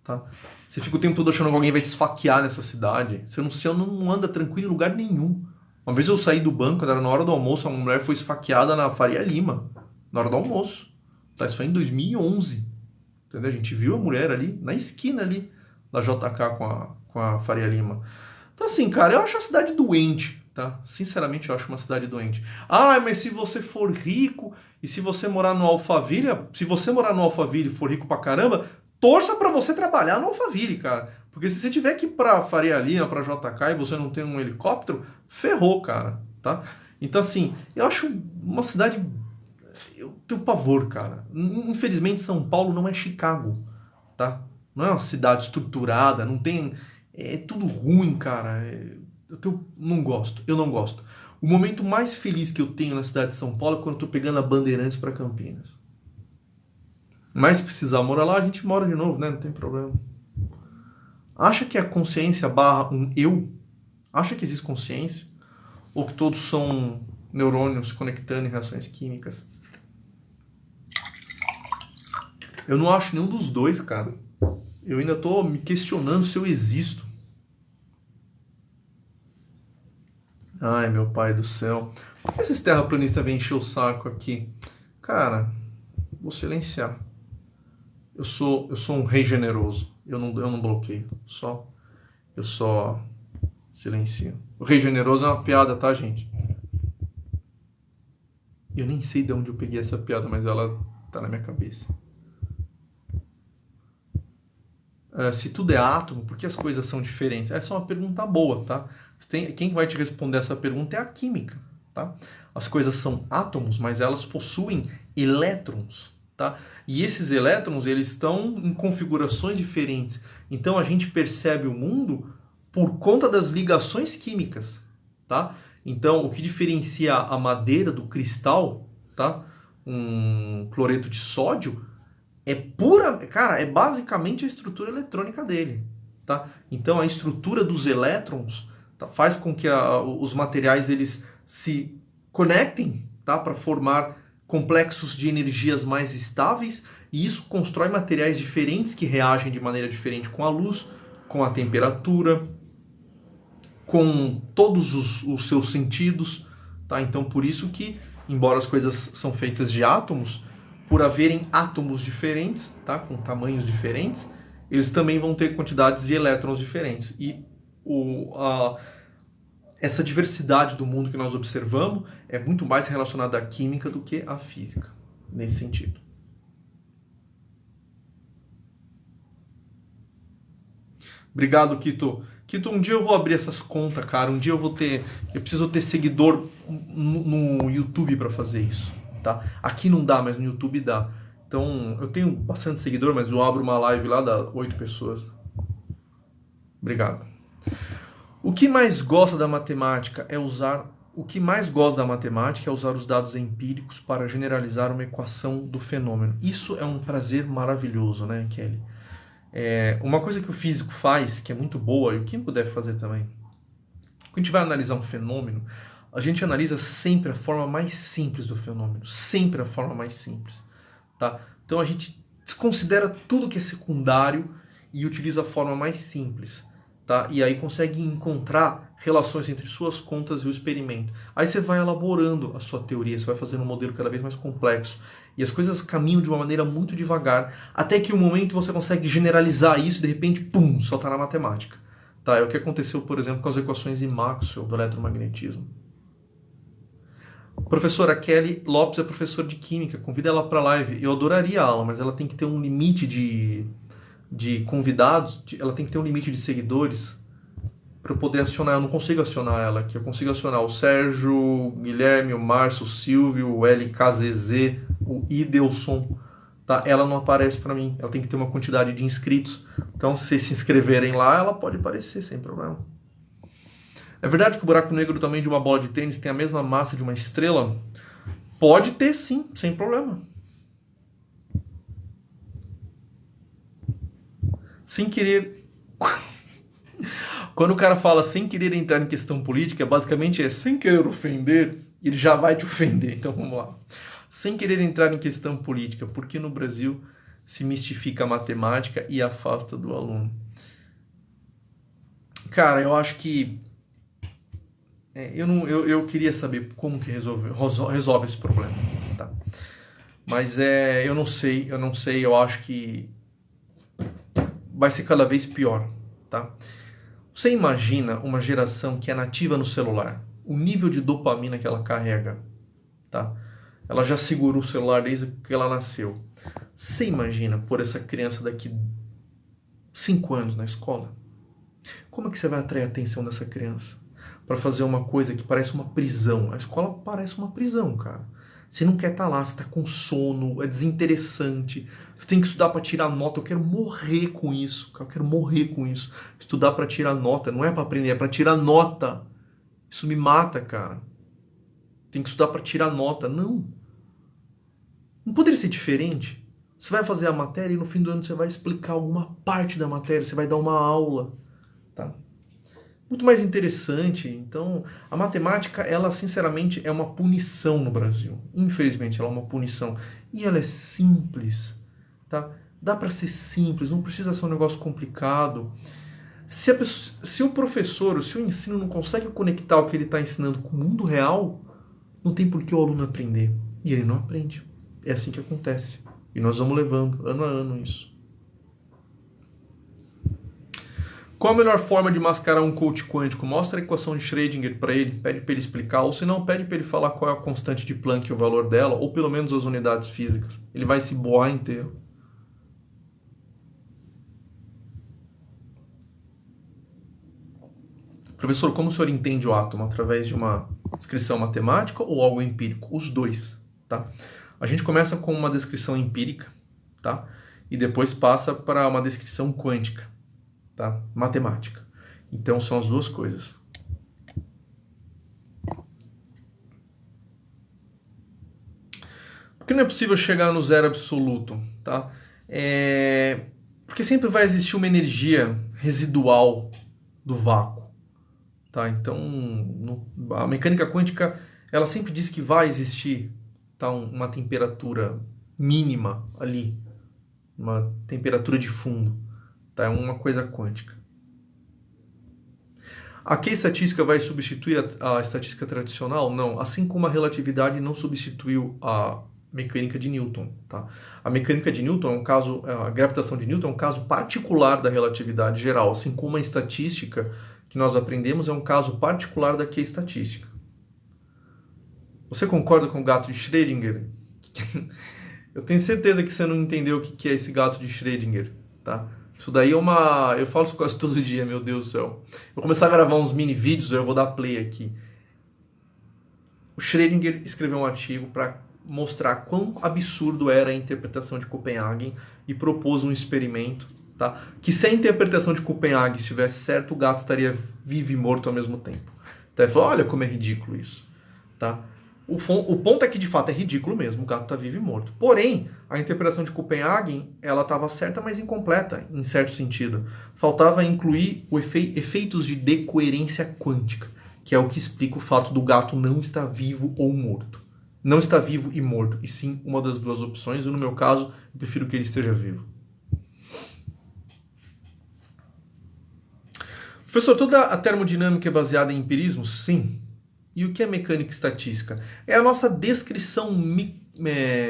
tá? Você fica o tempo todo achando que alguém vai te esfaquear nessa cidade. Você não anda tranquilo em lugar nenhum. Uma vez eu saí do banco, quando era na hora do almoço, uma mulher foi esfaqueada na Faria Lima, na hora do almoço. Tá? Isso foi em 2011. Entendeu? A gente viu a mulher ali, na esquina ali, da JK com a Faria Lima. Então assim, cara, eu acho a cidade doente, tá? Sinceramente, eu acho uma cidade doente. Ah, mas se você for rico e se você morar no Alphaville, se você morar no Alphaville e for rico pra caramba, torça pra você trabalhar no Alphaville, cara. Porque se você tiver que ir pra Faria Lima, pra JK e você não tem um helicóptero, ferrou, cara, tá? Então assim, eu acho uma cidade... Eu tenho pavor, cara. Infelizmente, São Paulo não é Chicago, tá? Não é uma cidade estruturada, não tem... É tudo ruim, cara. Não gosto, eu não gosto. O momento mais feliz que eu tenho na cidade de São Paulo é quando eu tô pegando a Bandeirantes para Campinas. Mas se precisar morar lá, a gente mora de novo, né? Não tem problema. Acha que a consciência barra um eu? Acha que existe consciência? Ou que todos são neurônios conectando em reações químicas? Eu não acho nenhum dos dois, cara. Eu ainda tô me questionando se eu existo. Ai, meu pai do céu. Por que esses terraplanistas vêm encher o saco aqui? Cara, vou silenciar. Eu sou um rei generoso. Eu não bloqueio. Eu só silencio. O rei generoso é uma piada, tá, gente? Eu nem sei de onde eu peguei essa piada, mas ela tá na minha cabeça. Se tudo é átomo, por que as coisas são diferentes? Essa é uma pergunta boa, tá? Quem vai te responder essa pergunta é a química, tá? As coisas são átomos, mas elas possuem elétrons, tá? E esses elétrons, eles estão em configurações diferentes. Então a gente percebe o mundo por conta das ligações químicas, tá? Então o que diferencia a madeira do cristal, tá? Um cloreto de sódio é pura, cara, é basicamente a estrutura eletrônica dele, tá? Então a estrutura dos elétrons, tá, faz com que os materiais eles se conectem, tá, para formar complexos de energias mais estáveis, e isso constrói materiais diferentes que reagem de maneira diferente com a luz, com a temperatura, com todos os seus sentidos, tá? Então por isso que, embora as coisas são feitas de átomos, por haverem átomos diferentes, tá, com tamanhos diferentes, eles também vão ter quantidades de elétrons diferentes. E essa diversidade do mundo que nós observamos é muito mais relacionada à química do que à física, nesse sentido. Obrigado, Kito. Kito, um dia eu vou abrir essas contas, cara. Um dia eu preciso ter seguidor no YouTube para fazer isso. Tá? Aqui não dá, mas no YouTube dá. Então, eu tenho bastante seguidor, mas eu abro uma live lá, dá 8 pessoas. Obrigado. O que mais gosta da matemática é usar os dados empíricos para generalizar uma equação do fenômeno. Isso é um prazer maravilhoso, né, Kelly? Uma coisa que o físico faz, que é muito boa, e o químico deve fazer também. Quando a gente vai analisar um fenômeno, a gente analisa sempre a forma mais simples do fenômeno. Sempre a forma mais simples. Tá? Então a gente desconsidera tudo que é secundário e utiliza a forma mais simples. Tá? E aí consegue encontrar relações entre suas contas e o experimento. Aí você vai elaborando a sua teoria, você vai fazendo um modelo cada vez mais complexo. E as coisas caminham de uma maneira muito devagar, até que um momento você consegue generalizar isso e de repente, pum, só está na matemática. Tá? É o que aconteceu, por exemplo, com as equações de Maxwell do eletromagnetismo. Professora Kelly Lopes é professora de Química, convida ela para a live. Eu adoraria a aula, mas ela tem que ter um limite de convidados, ela tem que ter um limite de seguidores para eu poder acionar. Eu não consigo acionar ela aqui, eu consigo acionar o Sérgio, o Guilherme, o Márcio, o Silvio, o LKZZ, o Idelson. Tá? Ela não aparece para mim, ela tem que ter uma quantidade de inscritos. Então, se se inscreverem lá, ela pode aparecer sem problema. É verdade que o buraco negro também de uma bola de tênis tem a mesma massa de uma estrela? Pode ter sim, sem problema. Sem querer... Quando o cara fala sem querer entrar em questão política, basicamente é sem querer ofender, ele já vai te ofender. Então vamos lá. Sem querer entrar em questão política, porque no Brasil se mistifica a matemática e afasta do aluno? Cara, eu acho que eu queria saber como que resolve esse problema, tá? Mas eu não sei, eu acho que vai ser cada vez pior, tá? Você imagina uma geração que é nativa no celular, o nível de dopamina que ela carrega, tá? Ela já segurou o celular desde que ela nasceu. Você imagina pôr essa criança daqui 5 anos na escola? Como é que você vai atrair a atenção dessa criança? Para fazer uma coisa que parece uma prisão. A escola parece uma prisão, cara. Você não quer estar lá, você está com sono, é desinteressante. Você tem que estudar para tirar nota. Eu quero morrer com isso, cara. Eu quero morrer com isso. Estudar para tirar nota, não é para aprender, é para tirar nota. Isso me mata, cara. Tem que estudar para tirar nota. Não. Não poderia ser diferente. Você vai fazer a matéria e no fim do ano você vai explicar alguma parte da matéria, você vai dar uma aula, tá? Muito mais interessante. Então, a matemática, ela sinceramente é uma punição no Brasil. Infelizmente, ela é uma punição. E ela é simples, tá? Dá para ser simples, não precisa ser um negócio complicado. Se o professor, se o ensino não consegue conectar o que ele está ensinando com o mundo real, não tem por que o aluno aprender. E ele não aprende. É assim que acontece. E nós vamos levando, ano a ano, isso. Qual a melhor forma de mascarar um coach quântico? Mostra a equação de Schrödinger para ele, pede para ele explicar, ou se não, pede para ele falar qual é a constante de Planck e o valor dela, ou pelo menos as unidades físicas. Ele vai se boar inteiro. Professor, como o senhor entende o átomo? Através de uma descrição matemática ou algo empírico? Os dois, tá? A gente começa com uma descrição empírica, tá? E depois passa para uma descrição quântica, tá? Matemática. Então são as duas coisas. Por que não é possível chegar no zero absoluto, tá? Porque sempre vai existir uma energia residual do vácuo, tá? Então, a mecânica quântica, ela sempre diz que vai existir, tá, uma temperatura mínima ali, uma temperatura de fundo, tá? É uma coisa quântica. Aqui a estatística vai substituir a estatística tradicional? Não. Assim como a relatividade não substituiu a mecânica de Newton, tá? A mecânica de Newton é um caso, a gravitação de Newton é um caso particular da relatividade geral, assim como a estatística que nós aprendemos é um caso particular da que é estatística. Você concorda com o gato de Schrödinger? Eu tenho certeza que você não entendeu o que é esse gato de Schrödinger, tá? Isso daí é uma... Eu falo isso quase todo dia, meu Deus do céu. Eu vou começar a gravar uns mini vídeos, eu vou dar play aqui. O Schrödinger escreveu um artigo para mostrar quão absurdo era a interpretação de Copenhagen e propôs um experimento, tá? Que se a interpretação de Copenhagen estivesse certo, o gato estaria vivo e morto ao mesmo tempo. Então ele falou, olha como é ridículo isso, tá? O ponto é que de fato é ridículo mesmo, o gato está vivo e morto. Porém, a interpretação de Copenhagen, ela estava certa, mas incompleta, em certo sentido. Faltava incluir efeitos de decoerência quântica, que é o que explica o fato do gato não estar vivo ou morto. Não está vivo e morto, e sim uma das duas opções, e no meu caso, eu prefiro que ele esteja vivo. Professor, toda a termodinâmica é baseada em empirismo? Sim. E o que é mecânica estatística? É a nossa descrição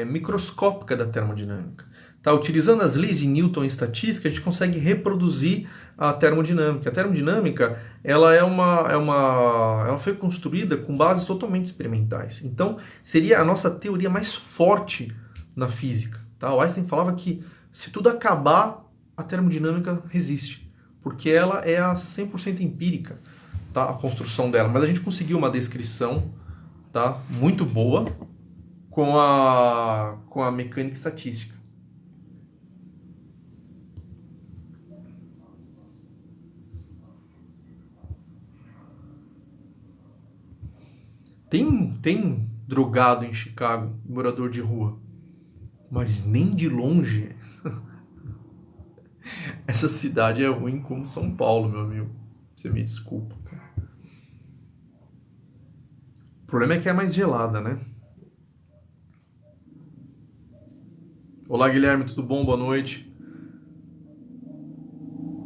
microscópica da termodinâmica. Tá? Utilizando as leis de Newton em estatística, a gente consegue reproduzir a termodinâmica. A termodinâmica ela foi construída com bases totalmente experimentais. Então, seria a nossa teoria mais forte na física. Tá? O Einstein falava que se tudo acabar, a termodinâmica resiste, porque ela é a 100% empírica. Tá, a construção dela, mas a gente conseguiu uma descrição, tá, muito boa com a mecânica estatística. Tem drogado em Chicago, morador de rua. Mas nem de longe essa cidade é ruim como São Paulo, meu amigo. Você me desculpa. O problema é que é mais gelada, né? Olá, Guilherme, tudo bom? Boa noite.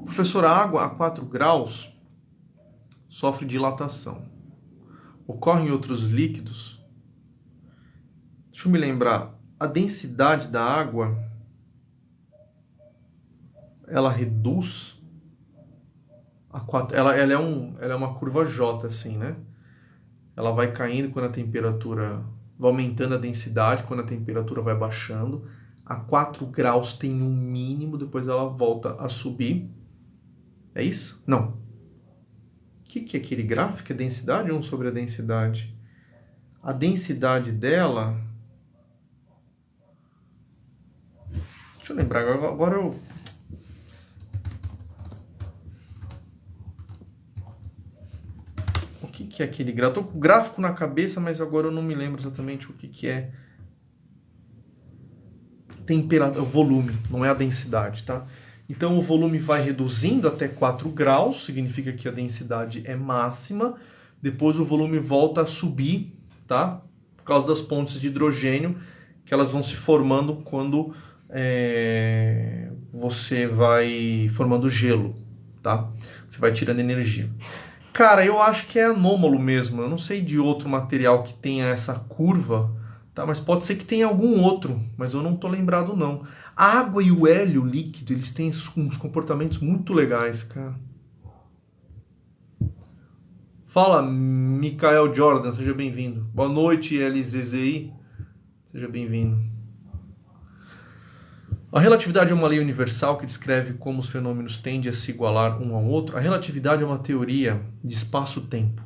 Professor, a água a 4 graus sofre dilatação. Ocorre em outros líquidos? Deixa eu me lembrar. A densidade da água, ela reduz a 4... ela é uma curva J, assim, né? Ela vai caindo quando a temperatura... vai aumentando a densidade quando a temperatura vai baixando. A 4 graus tem um mínimo, depois ela volta a subir. É isso? Não. O que é aquele gráfico? É densidade ou 1 sobre a densidade? A densidade dela... Deixa eu lembrar, agora eu... O que é aquele gráfico? Eu tô com o gráfico na cabeça, mas agora eu não me lembro exatamente o que é. Temperatura, o volume, não é a densidade, tá? Então o volume vai reduzindo até 4 graus, significa que a densidade é máxima. Depois o volume volta a subir, tá? Por causa das pontes de hidrogênio, que elas vão se formando quando você vai formando gelo, tá? Você vai tirando energia. Cara, eu acho que é anômalo mesmo. Eu não sei de outro material que tenha essa curva, tá? Mas pode ser que tenha algum outro, mas eu não tô lembrado não. A água e o hélio líquido, eles têm uns comportamentos muito legais, cara. Fala, Mikael Jordan, seja bem-vindo. Boa noite, LZZI. Seja bem-vindo. A relatividade é uma lei universal que descreve como os fenômenos tendem a se igualar um ao outro. A relatividade é uma teoria de espaço-tempo.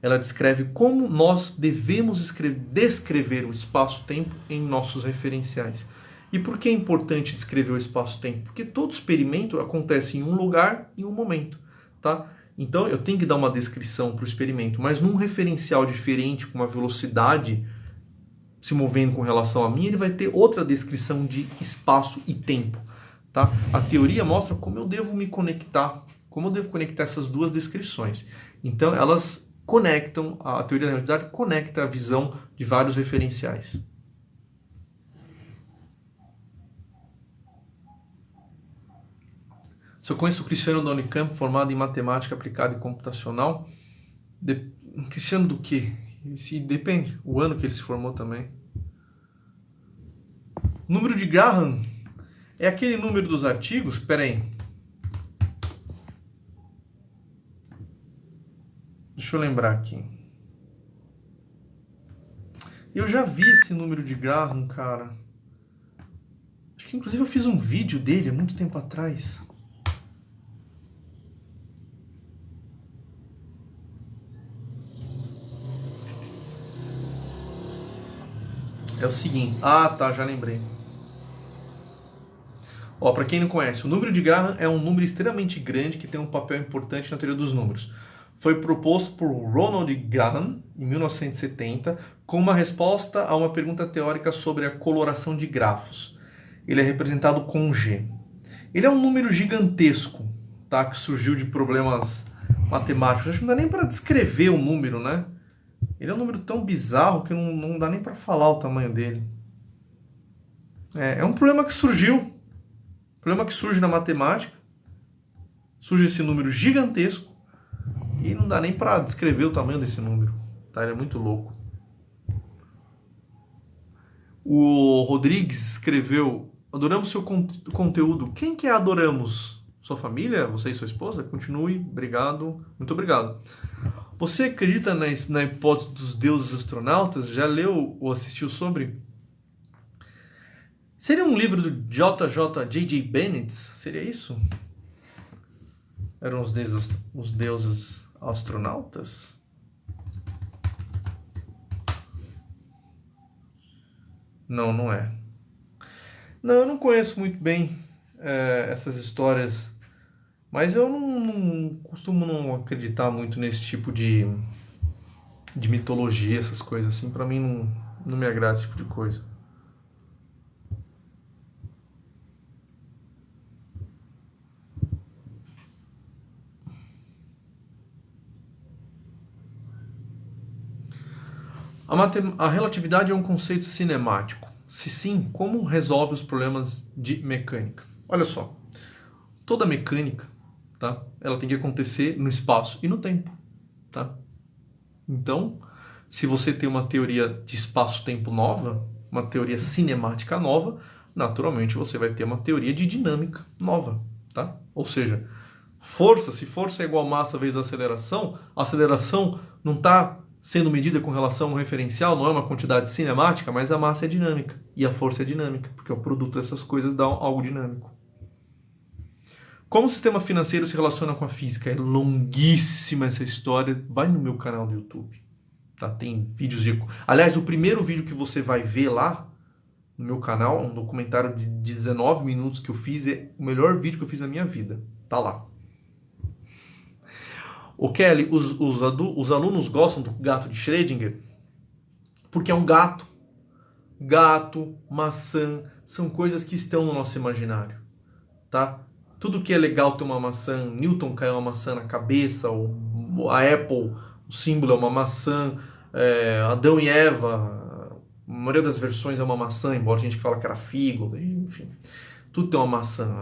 Ela descreve como nós devemos descrever o espaço-tempo em nossos referenciais. E por que é importante descrever o espaço-tempo? Porque todo experimento acontece em um lugar e um momento, tá? Então eu tenho que dar uma descrição para o experimento, mas num referencial diferente, com uma velocidade se movendo com relação a mim, ele vai ter outra descrição de espaço e tempo, tá? A teoria mostra como eu devo me conectar, como eu devo conectar essas duas descrições. Então elas conectam, a teoria da relatividade conecta a visão de vários referenciais. Se eu conheço o Cristiano da Unicamp, formado em matemática aplicada e computacional, Cristiano do quê? Depende, o ano que ele se formou também. Número de Graham é aquele número dos artigos? Espera aí. Deixa eu lembrar aqui. Eu já vi esse número de Graham, cara. Acho que inclusive eu fiz um vídeo dele há muito tempo atrás. É o seguinte. Ah, tá, já lembrei. Ó, para quem não conhece, o número de Graham é um número extremamente grande que tem um papel importante na teoria dos números. Foi proposto por Ronald Graham em 1970 como uma resposta a uma pergunta teórica sobre a coloração de grafos. Ele é representado com G. Ele é um número gigantesco, tá? Que surgiu de problemas matemáticos. Acho que não dá nem para descrever o número, né? Ele é um número tão bizarro que não dá nem para falar o tamanho dele. É um problema que surgiu. Problema que surge na matemática. Surge esse número gigantesco e não dá nem para descrever o tamanho desse número. Tá? Ele é muito louco. O Rodrigues escreveu: adoramos seu conteúdo. Quem que é adoramos? Sua família? Você e sua esposa? Continue. Obrigado. Muito obrigado. Você acredita na hipótese dos deuses astronautas? Já leu ou assistiu sobre? Seria um livro do J.J. Bennett? Seria isso? Eram os deuses astronautas? Não, não é. Não, eu não conheço muito bem essas histórias, mas eu não costumo não acreditar muito nesse tipo de de mitologia, essas coisas assim, pra mim não me agrada esse tipo de coisa. A relatividade é um conceito cinemático. Se sim, como resolve os problemas de mecânica? Olha só, toda mecânica, tá? Ela tem que acontecer no espaço e no tempo, tá? Então, se você tem uma teoria de espaço-tempo nova, uma teoria cinemática nova, naturalmente você vai ter uma teoria de dinâmica nova, tá? Ou seja, força, se força é igual a massa vezes a aceleração não está sendo medida com relação a um referencial, não é uma quantidade cinemática, mas a massa é dinâmica e a força é dinâmica, porque o produto dessas coisas dá algo dinâmico. Como o sistema financeiro se relaciona com a física? É longuíssima essa história. Vai no meu canal do YouTube. Tá? Tem vídeos de... Aliás, o primeiro vídeo que você vai ver lá no meu canal, um documentário de 19 minutos que eu fiz, é o melhor vídeo que eu fiz na minha vida. Tá lá. O Kelly, os alunos gostam do gato de Schrödinger porque é um gato. Gato, maçã, são coisas que estão no nosso imaginário. Tá? Tudo que é legal ter uma maçã, Newton caiu uma maçã na cabeça, a Apple, o símbolo é uma maçã, Adão e Eva, a maioria das versões é uma maçã, embora a gente fala que era figo, enfim, tudo tem uma maçã.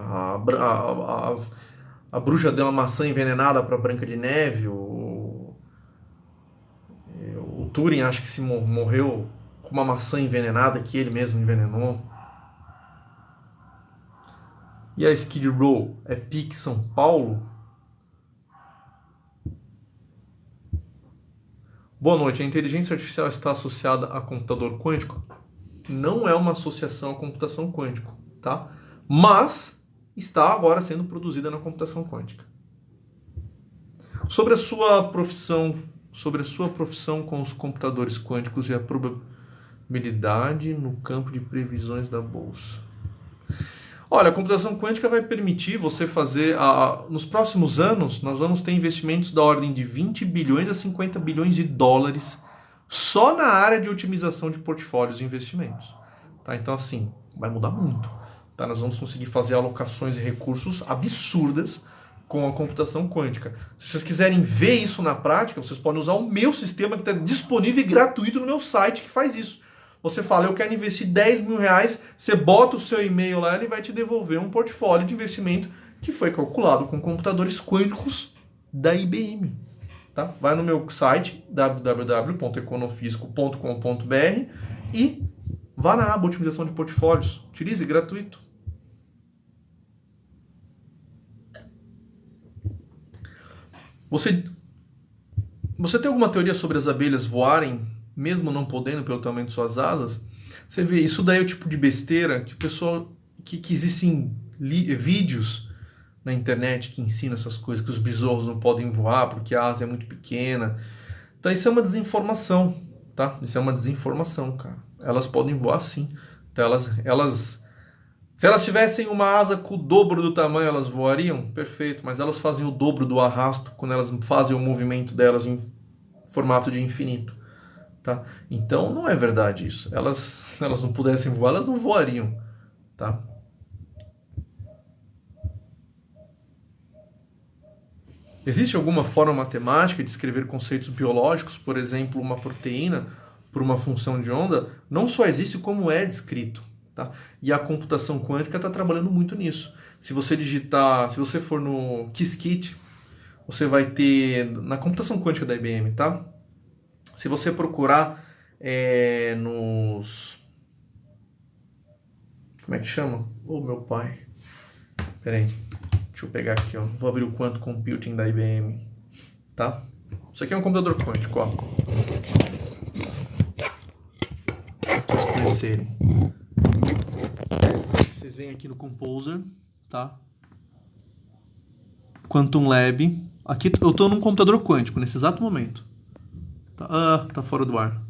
A bruxa deu uma maçã envenenada para Branca de Neve, o Turing acho que se morreu com uma maçã envenenada que ele mesmo envenenou. E a Skid Row é Pique São Paulo? Boa noite. A inteligência artificial está associada a computador quântico? Não é uma associação à computação quântica, tá? Mas está agora sendo produzida na computação quântica. Sobre a sua profissão com os computadores quânticos e a probabilidade no campo de previsões da bolsa. Olha, a computação quântica vai permitir você fazer... nos próximos anos, nós vamos ter investimentos da ordem de 20 bilhões a 50 bilhões de dólares só na área de otimização de portfólios e investimentos. Tá? Então, assim, vai mudar muito. Tá? Nós vamos conseguir fazer alocações de recursos absurdas com a computação quântica. Se vocês quiserem ver isso na prática, vocês podem usar o meu sistema que está disponível e gratuito no meu site que faz isso. Você fala, eu quero investir 10 mil reais, você bota o seu e-mail lá, ele vai te devolver um portfólio de investimento que foi calculado com computadores quânticos da IBM. Tá? Vai no meu site, www.econofisco.com.br e vá na aba Otimização de Portfólios. Utilize, gratuito. Você tem alguma teoria sobre as abelhas voarem, mesmo não podendo pelo tamanho de suas asas? Você vê, isso daí é o tipo de besteira que o pessoal... que existem vídeos na internet que ensinam essas coisas, que os besouros não podem voar porque a asa é muito pequena. Então isso é uma desinformação, tá? Isso é uma desinformação, cara. Elas podem voar sim. Então se elas tivessem uma asa com o dobro do tamanho, elas voariam? Perfeito, mas elas fazem o dobro do arrasto quando elas fazem o movimento delas em formato de infinito. Tá? Então não é verdade isso. Se elas não pudessem voar, elas não voariam. Tá? Existe alguma forma matemática de escrever conceitos biológicos, por exemplo, uma proteína por uma função de onda? Não só existe, como é descrito. Tá? E a computação quântica está trabalhando muito nisso. Se você for no Qiskit, você vai ter, na computação quântica da IBM, tá? Se você procurar como é que chama? Meu pai. Pera aí. Deixa eu pegar aqui, ó. Vou abrir o Quantum Computing da IBM. Tá? Isso aqui é um computador quântico, ó. Pra vocês conhecerem. Vocês vêm aqui no Composer, tá? Quantum Lab. Aqui eu tô num computador quântico nesse exato momento. Tá fora do ar.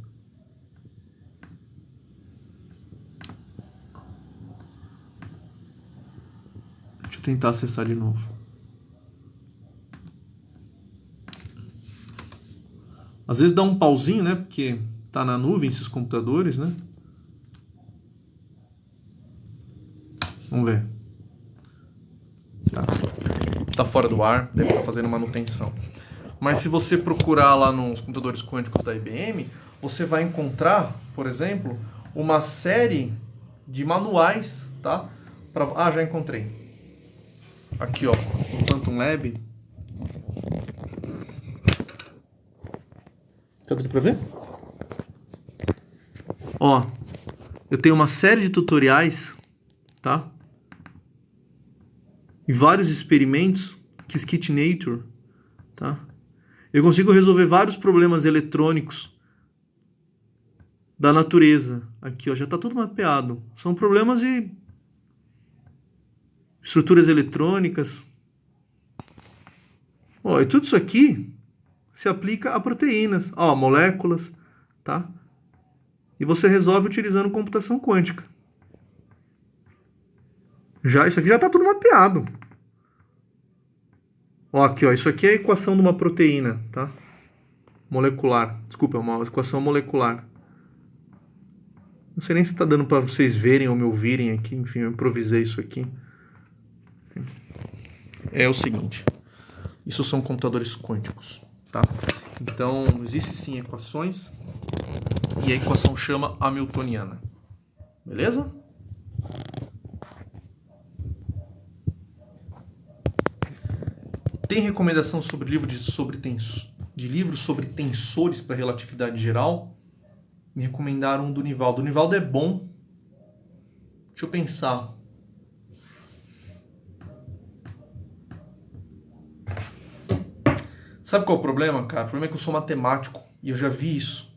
Deixa eu tentar acessar de novo. Às vezes dá um pauzinho, né? Porque tá na nuvem esses computadores, né? Vamos ver. Tá fora do ar, deve estar fazendo manutenção. Mas se você procurar lá nos computadores quânticos da IBM, você vai encontrar, por exemplo, uma série de manuais, tá? Já encontrei. Aqui, ó, no Quantum Lab. Tá dando pra ver? Ó, eu tenho uma série de tutoriais, tá? E vários experimentos, Qiskitnator, tá? Eu consigo resolver vários problemas eletrônicos da natureza. Aqui, ó, já está tudo mapeado. São problemas de estruturas eletrônicas. Ó, e tudo isso aqui se aplica a proteínas, ó, moléculas, tá? E você resolve utilizando computação quântica. Isso aqui já está tudo mapeado. Ó, aqui, ó, isso aqui é a equação de uma proteína, tá? Molecular. Desculpa, é uma equação molecular. Não sei nem se está dando para vocês verem ou me ouvirem aqui. Enfim, eu improvisei isso aqui. É o seguinte. Isso são computadores quânticos, tá? Então, existem sim equações. E a equação chama Hamiltoniana. Beleza? Tem recomendação sobre livros sobre tensores para relatividade geral? Me recomendaram um do Nivaldo. O Nivaldo é bom. Deixa eu pensar. Sabe qual é o problema, cara? O problema é que eu sou matemático e eu já vi isso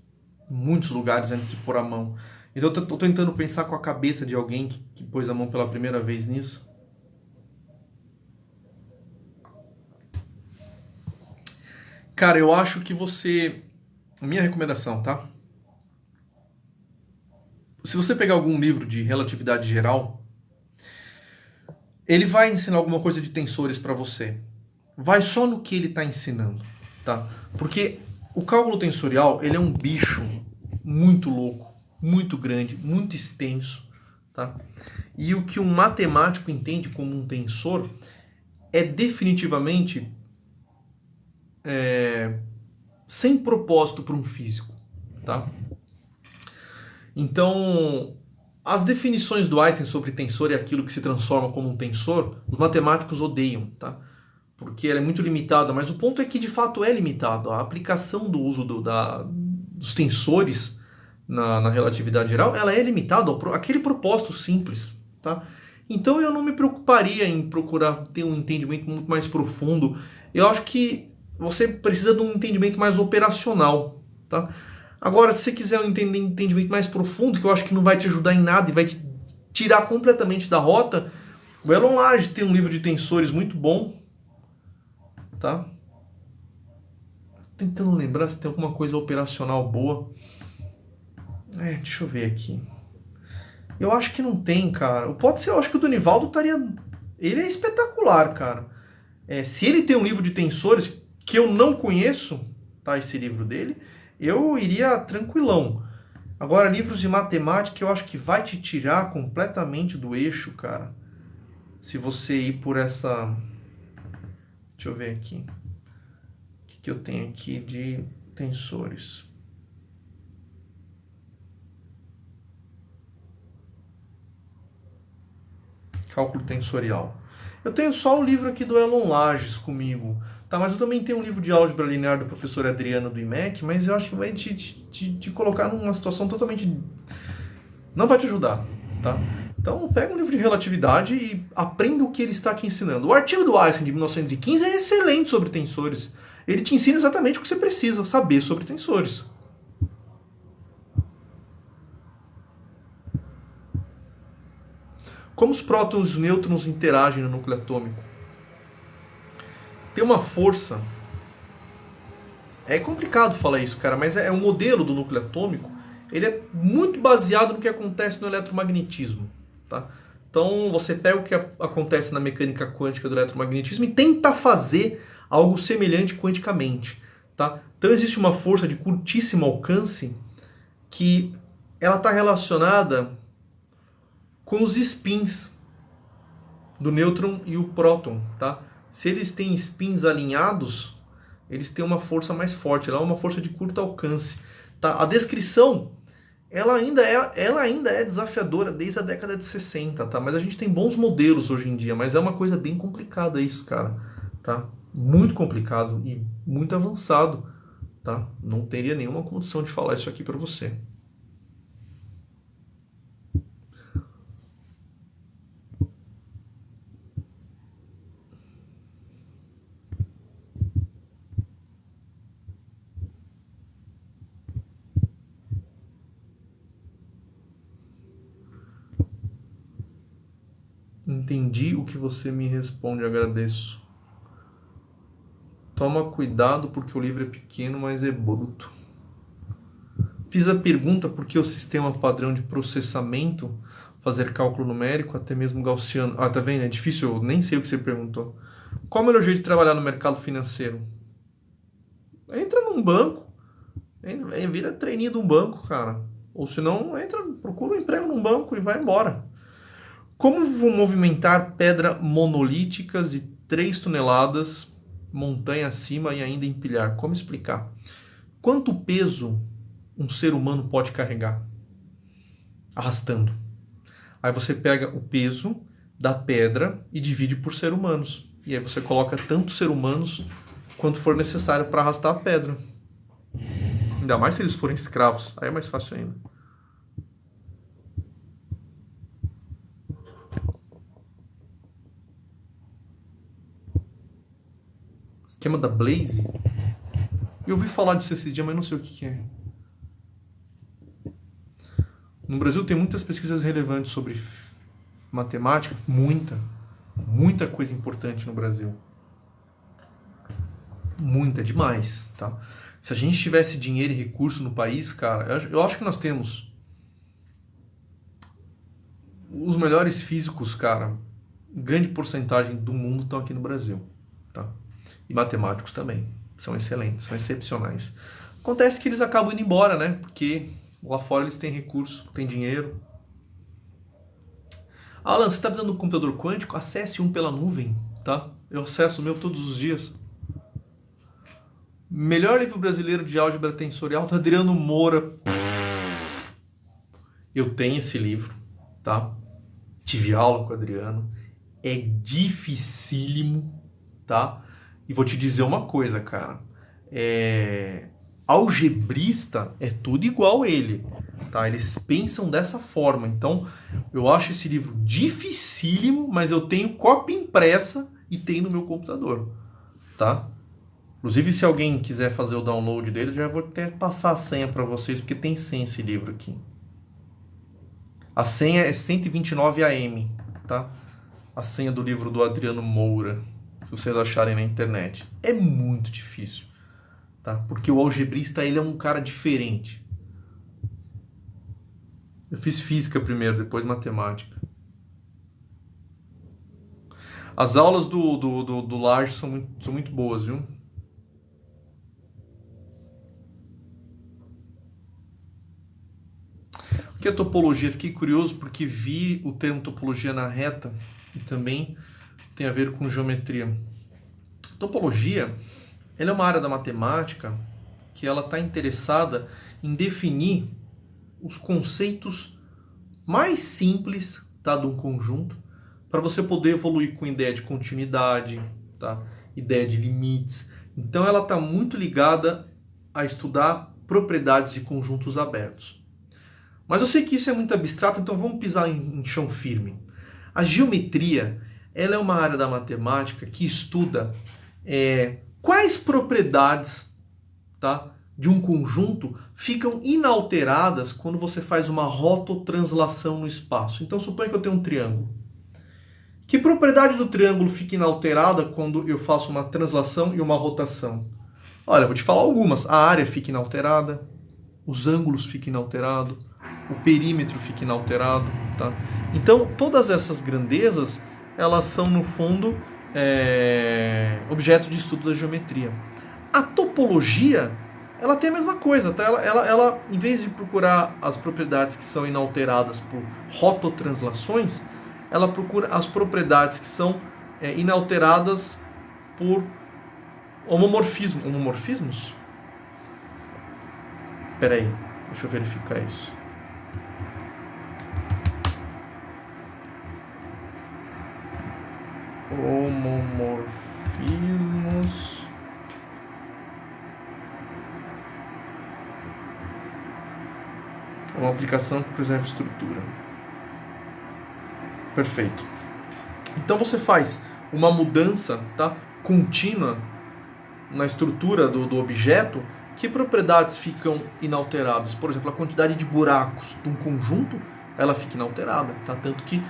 em muitos lugares antes de pôr a mão. Então eu tô tentando pensar com a cabeça de alguém que pôs a mão pela primeira vez nisso. Cara, eu acho que você... Minha recomendação, tá? Se você pegar algum livro de relatividade geral, ele vai ensinar alguma coisa de tensores para você. Vai só no que ele está ensinando, tá? Porque o cálculo tensorial, ele é um bicho muito louco, muito grande, muito extenso, tá? E o que um matemático entende como um tensor é definitivamente sem propósito para um físico, tá? Então, as definições do Einstein sobre tensor e aquilo que se transforma como um tensor, os matemáticos odeiam, tá? Porque ela é muito limitada, mas o ponto é que de fato é limitado. A aplicação do uso dos tensores na relatividade geral, ela é limitada àquele propósito simples, tá? Então eu não me preocuparia em procurar ter um entendimento muito mais profundo. Eu acho que você precisa de um entendimento mais operacional, tá? Agora, se você quiser um entendimento mais profundo, que eu acho que não vai te ajudar em nada e vai te tirar completamente da rota, o Elon Laje tem um livro de tensores muito bom, tá? Tentando lembrar se tem alguma coisa operacional boa. Deixa eu ver aqui. Eu acho que não tem, cara. Pode ser, eu acho que o do Nivaldo estaria... Ele é espetacular, cara. Se ele tem um livro de tensores que eu não conheço, tá? Esse livro dele, eu iria tranquilão. Agora, livros de matemática, eu acho que vai te tirar completamente do eixo, cara. Se você ir por essa... Deixa eu ver aqui. O que eu tenho aqui de tensores? Cálculo tensorial. Eu tenho só o livro aqui do Elon Lages comigo. Tá, mas eu também tenho um livro de álgebra linear do professor Adriano do IMEC, mas eu acho que vai te colocar numa situação totalmente... Não vai te ajudar, tá? Então pega um livro de relatividade e aprenda o que ele está te ensinando. O artigo do Einstein de 1915 é excelente sobre tensores. Ele te ensina exatamente o que você precisa saber sobre tensores. Como os prótons e os nêutrons interagem no núcleo atômico? Tem uma força... É complicado falar isso, cara, mas o modelo do núcleo atômico, ele é muito baseado no que acontece no eletromagnetismo, tá? Então você pega o que acontece na mecânica quântica do eletromagnetismo e tenta fazer algo semelhante quanticamente, tá? Então existe uma força de curtíssimo alcance que ela está relacionada com os spins do nêutron e o próton, tá? Se eles têm spins alinhados, eles têm uma força mais forte, ela é uma força de curto alcance, tá? A descrição, ela ainda é desafiadora desde a década de 60, tá? Mas a gente tem bons modelos hoje em dia, mas é uma coisa bem complicada isso, cara, tá? Muito complicado e muito avançado, tá? Não teria nenhuma condição de falar isso aqui para você. Entendi o que você me responde, agradeço. Toma cuidado porque o livro é pequeno, mas é bruto. Fiz a pergunta porque o sistema padrão de processamento, fazer cálculo numérico, até mesmo gaussiano... Ah, tá vendo? É difícil, eu nem sei o que você perguntou. Qual o melhor jeito de trabalhar no mercado financeiro? Entra num banco, vira treininho de um banco, cara. Ou se não, procura um emprego num banco e vai embora. Como vou movimentar pedra monolíticas de 3 toneladas, montanha acima e ainda empilhar? Como explicar? Quanto peso um ser humano pode carregar? Arrastando. Aí você pega o peso da pedra e divide por ser humanos. E aí você coloca tanto ser humanos quanto for necessário para arrastar a pedra. Ainda mais se eles forem escravos. Aí é mais fácil ainda. Esquema da Blaze? Eu ouvi falar disso esses dias, mas não sei o que é. No Brasil tem muitas pesquisas relevantes sobre matemática, muita coisa importante no Brasil. Muita, demais, tá? Se a gente tivesse dinheiro e recurso no país, cara, eu acho que nós temos os melhores físicos, cara, grande porcentagem do mundo estão aqui no Brasil, tá? E matemáticos também, são excelentes, são excepcionais. Acontece que eles acabam indo embora, né? Porque lá fora eles têm recurso, têm dinheiro. Alan, você está precisando de um computador quântico? Acesse um pela nuvem, tá? Eu acesso o meu todos os dias. Melhor livro brasileiro de álgebra tensorial do Adriano Moura. Eu tenho esse livro, tá? Tive aula com o Adriano. É dificílimo, tá? E vou te dizer uma coisa, cara. Algebrista é tudo igual a ele, tá? Eles pensam dessa forma. Então, eu acho esse livro dificílimo, mas eu tenho cópia impressa e tenho no meu computador, tá? Inclusive, se alguém quiser fazer o download dele, já vou até passar a senha para vocês, porque tem senha esse livro aqui. A senha é 129 AM, tá? A senha do livro do Adriano Moura, se vocês acharem na internet. É muito difícil, tá? Porque o algebrista, ele é um cara diferente. Eu fiz física primeiro, depois matemática. As aulas do Large são muito boas, viu? O que é topologia? Fiquei curioso porque vi o termo topologia na reta e também tem a ver com geometria. Topologia, ela é uma área da matemática que ela está interessada em definir os conceitos mais simples, tá, de um conjunto, para você poder evoluir com ideia de continuidade, tá, ideia de limites. Então ela está muito ligada a estudar propriedades de conjuntos abertos. Mas eu sei que isso é muito abstrato, então vamos pisar em chão firme. A geometria, ela é uma área da matemática que estuda quais propriedades, tá, de um conjunto ficam inalteradas quando você faz uma rototranslação no espaço. Então suponha que eu tenho um triângulo. Que propriedade do triângulo fica inalterada quando eu faço uma translação e uma rotação? Olha, eu vou te falar algumas. A área fica inalterada, os ângulos ficam inalterados, o perímetro fica inalterado, tá? Então, todas essas grandezas, elas são, no fundo, objeto de estudo da geometria. A A topologia, ela tem a mesma coisa, tá? Ela, em vez de procurar as propriedades que são inalteradas por rototranslações, ela procura as propriedades que são inalteradas por homomorfismos. Espera aí, deixa eu verificar isso. Homomorfismos. É uma aplicação que preserva estrutura. Perfeito. Então você faz uma mudança, tá, contínua na estrutura do objeto. Que propriedades ficam inalteradas? Por exemplo, a quantidade de buracos de um conjunto, ela fica inalterada, tá? Tanto que,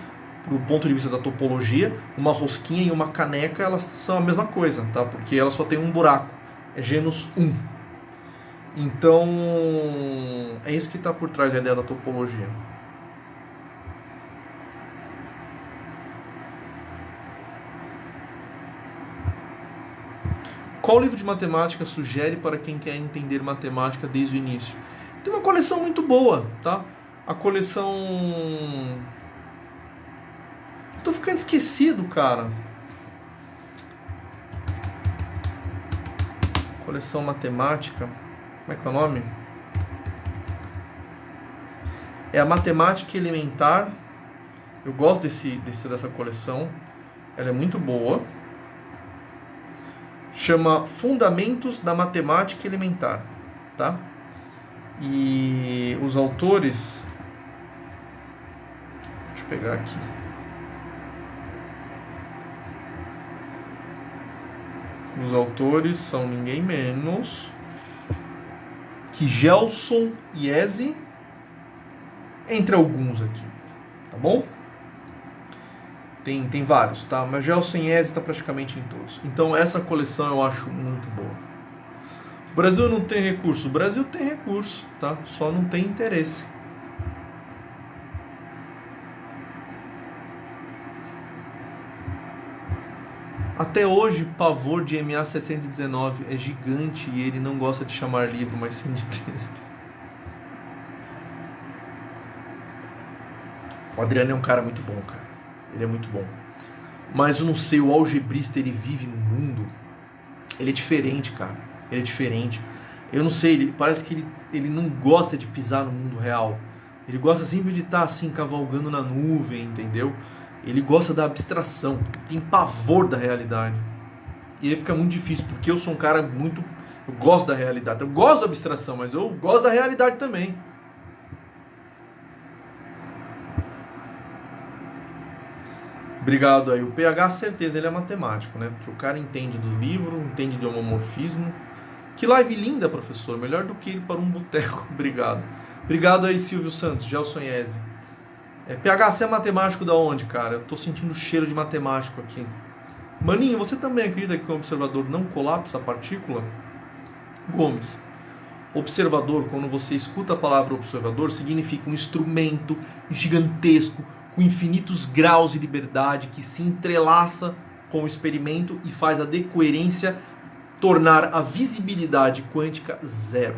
do ponto de vista da topologia, uma rosquinha e uma caneca, elas são a mesma coisa, tá? Porque ela só tem um buraco, é genus 1. Então, é isso que está por trás da ideia da topologia. Qual livro de matemática sugere para quem quer entender matemática desde o início? Tem uma coleção muito boa, tá? A coleção... Tô ficando esquecido, cara. Coleção matemática. Como é que é o nome? É a Matemática Elementar. Eu gosto dessa coleção. Ela é muito boa. Chama Fundamentos da Matemática Elementar, tá? E os autores... Deixa eu pegar aqui. Os autores são ninguém menos que Gelson Iese, entre alguns aqui, tá bom? Tem vários, tá? Mas Gelson Iese está praticamente em todos. Então essa coleção eu acho muito boa. O Brasil não tem recurso? O Brasil tem recurso, tá? Só não tem interesse. Até hoje, Pavor de MA 719 é gigante e ele não gosta de chamar livro, mas sim de texto. O Adriano é um cara muito bom, cara. Ele é muito bom. Mas eu não sei, o algebrista, ele vive no mundo. Ele é diferente, cara. Ele é diferente. Eu não sei, parece que ele não gosta de pisar no mundo real. Ele gosta sempre de estar assim, cavalgando na nuvem, entendeu? Ele gosta da abstração. Tem pavor da realidade. E aí fica muito difícil, porque eu sou um cara muito... Eu gosto da realidade. Eu gosto da abstração, mas eu gosto da realidade também. Obrigado aí. O PH, certeza, ele é matemático, né? Porque o cara entende do livro, entende de homomorfismo. Que live linda, professor. Melhor do que ir para um boteco. Obrigado. Obrigado aí, Silvio Santos, Gelson Iese. PH, você é matemático da onde, cara? Eu tô sentindo cheiro de matemático aqui. Maninho, você também acredita que o observador não colapsa a partícula? Gomes. Observador, quando você escuta a palavra observador, significa um instrumento gigantesco, com infinitos graus de liberdade, que se entrelaça com o experimento e faz a decoerência tornar a visibilidade quântica zero.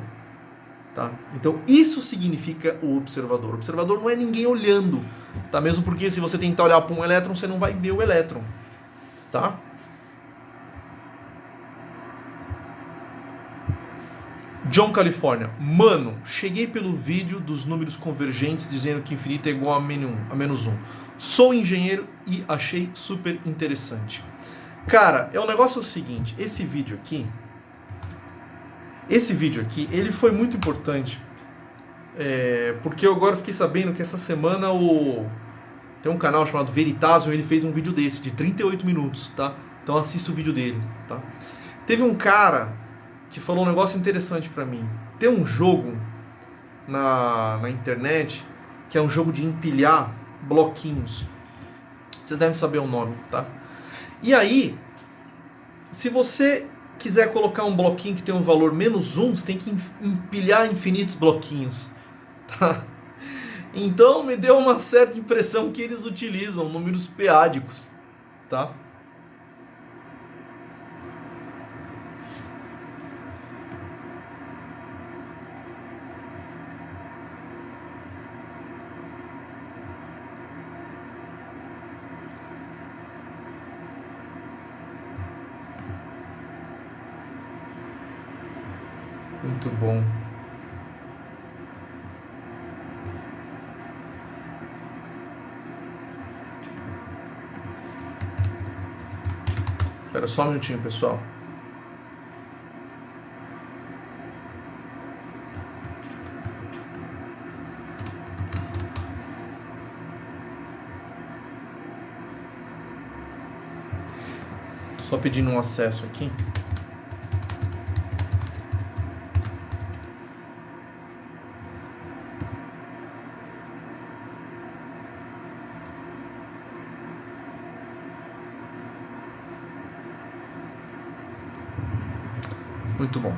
Tá? Então isso significa o observador. O observador não é ninguém olhando, tá? Mesmo porque se você tentar olhar para um elétron, você não vai ver o elétron, tá? John California. Mano, cheguei pelo vídeo dos números convergentes dizendo que infinito é igual a menos 1. Sou engenheiro e achei super interessante. Cara, o negócio é o seguinte, esse vídeo aqui, ele foi muito importante, porque eu agora fiquei sabendo que essa semana tem um canal chamado Veritasium, ele fez um vídeo desse, de 38 minutos, tá? Então assista o vídeo dele, tá? Teve um cara que falou um negócio interessante pra mim. Tem um jogo na internet, que é um jogo de empilhar bloquinhos. Vocês devem saber o nome, tá? E aí, se você quiser colocar um bloquinho que tem um valor menos 1, você tem que empilhar infinitos bloquinhos, tá? Então me deu uma certa impressão que eles utilizam números p-ádicos, tá? Muito bom. Espera só um minutinho, pessoal. Só pedindo um acesso aqui. Muito bom.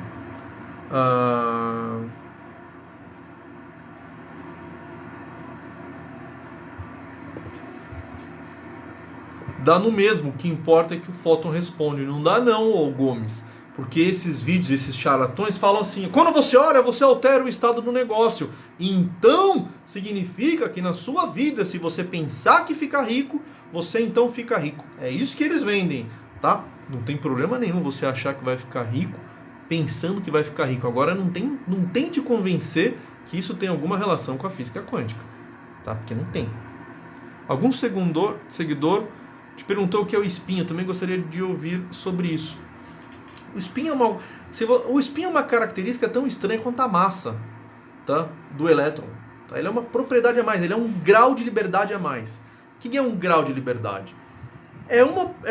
Dá no mesmo, o que importa é que o Fóton responde. Não dá não, ô Gomes. Porque esses vídeos, esses charlatões falam assim: quando você ora, você altera o estado do negócio. Então, significa que na sua vida, se você pensar que fica rico, você então fica rico. É isso que eles vendem, tá? Não tem problema nenhum você achar que vai ficar rico pensando que vai ficar rico. Agora não tente convencer que isso tem alguma relação com a física quântica, tá? Porque não tem. Algum seguidor te perguntou o que é o spin. Eu também gostaria de ouvir sobre isso. O spin é uma característica tão estranha quanto a massa, tá? Do elétron. Tá? Ele é uma propriedade a mais, ele é um grau de liberdade a mais. O que é um grau de liberdade? É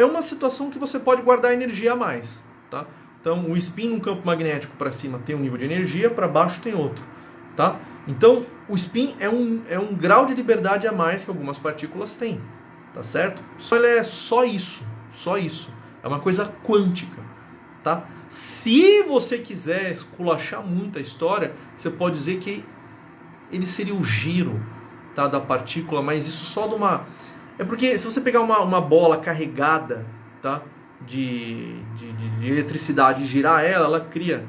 uma situação que você pode guardar energia a mais. Tá? Então, o spin num campo magnético para cima tem um nível de energia, para baixo tem outro. Tá? Então, o spin é um grau de liberdade a mais que algumas partículas têm. Tá certo? Ele é só isso. É uma coisa quântica. Tá? Se você quiser esculachar muito a história, você pode dizer que ele seria o giro, tá, da partícula, mas isso só de uma... É porque se você pegar uma bola carregada, tá, de eletricidade e girar ela cria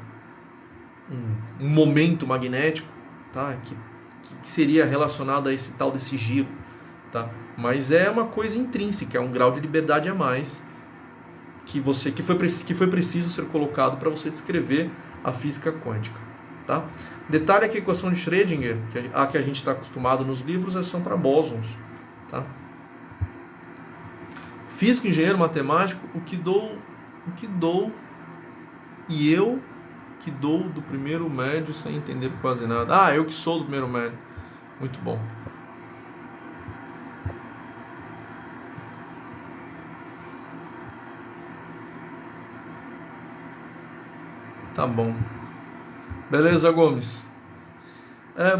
um momento magnético, tá, que seria relacionado a esse tal desse giro. Tá? Mas é uma coisa intrínseca, é um grau de liberdade a mais que foi preciso ser colocado para você descrever a física quântica. Tá? Detalhe é que a equação de Schrödinger, que a gente está acostumado nos livros, são para bósons. Tá? Físico, engenheiro, matemático, o que dou, e eu que dou do primeiro médio sem entender quase nada. Eu que sou do primeiro médio. Muito bom. Tá bom. Beleza, Gomes?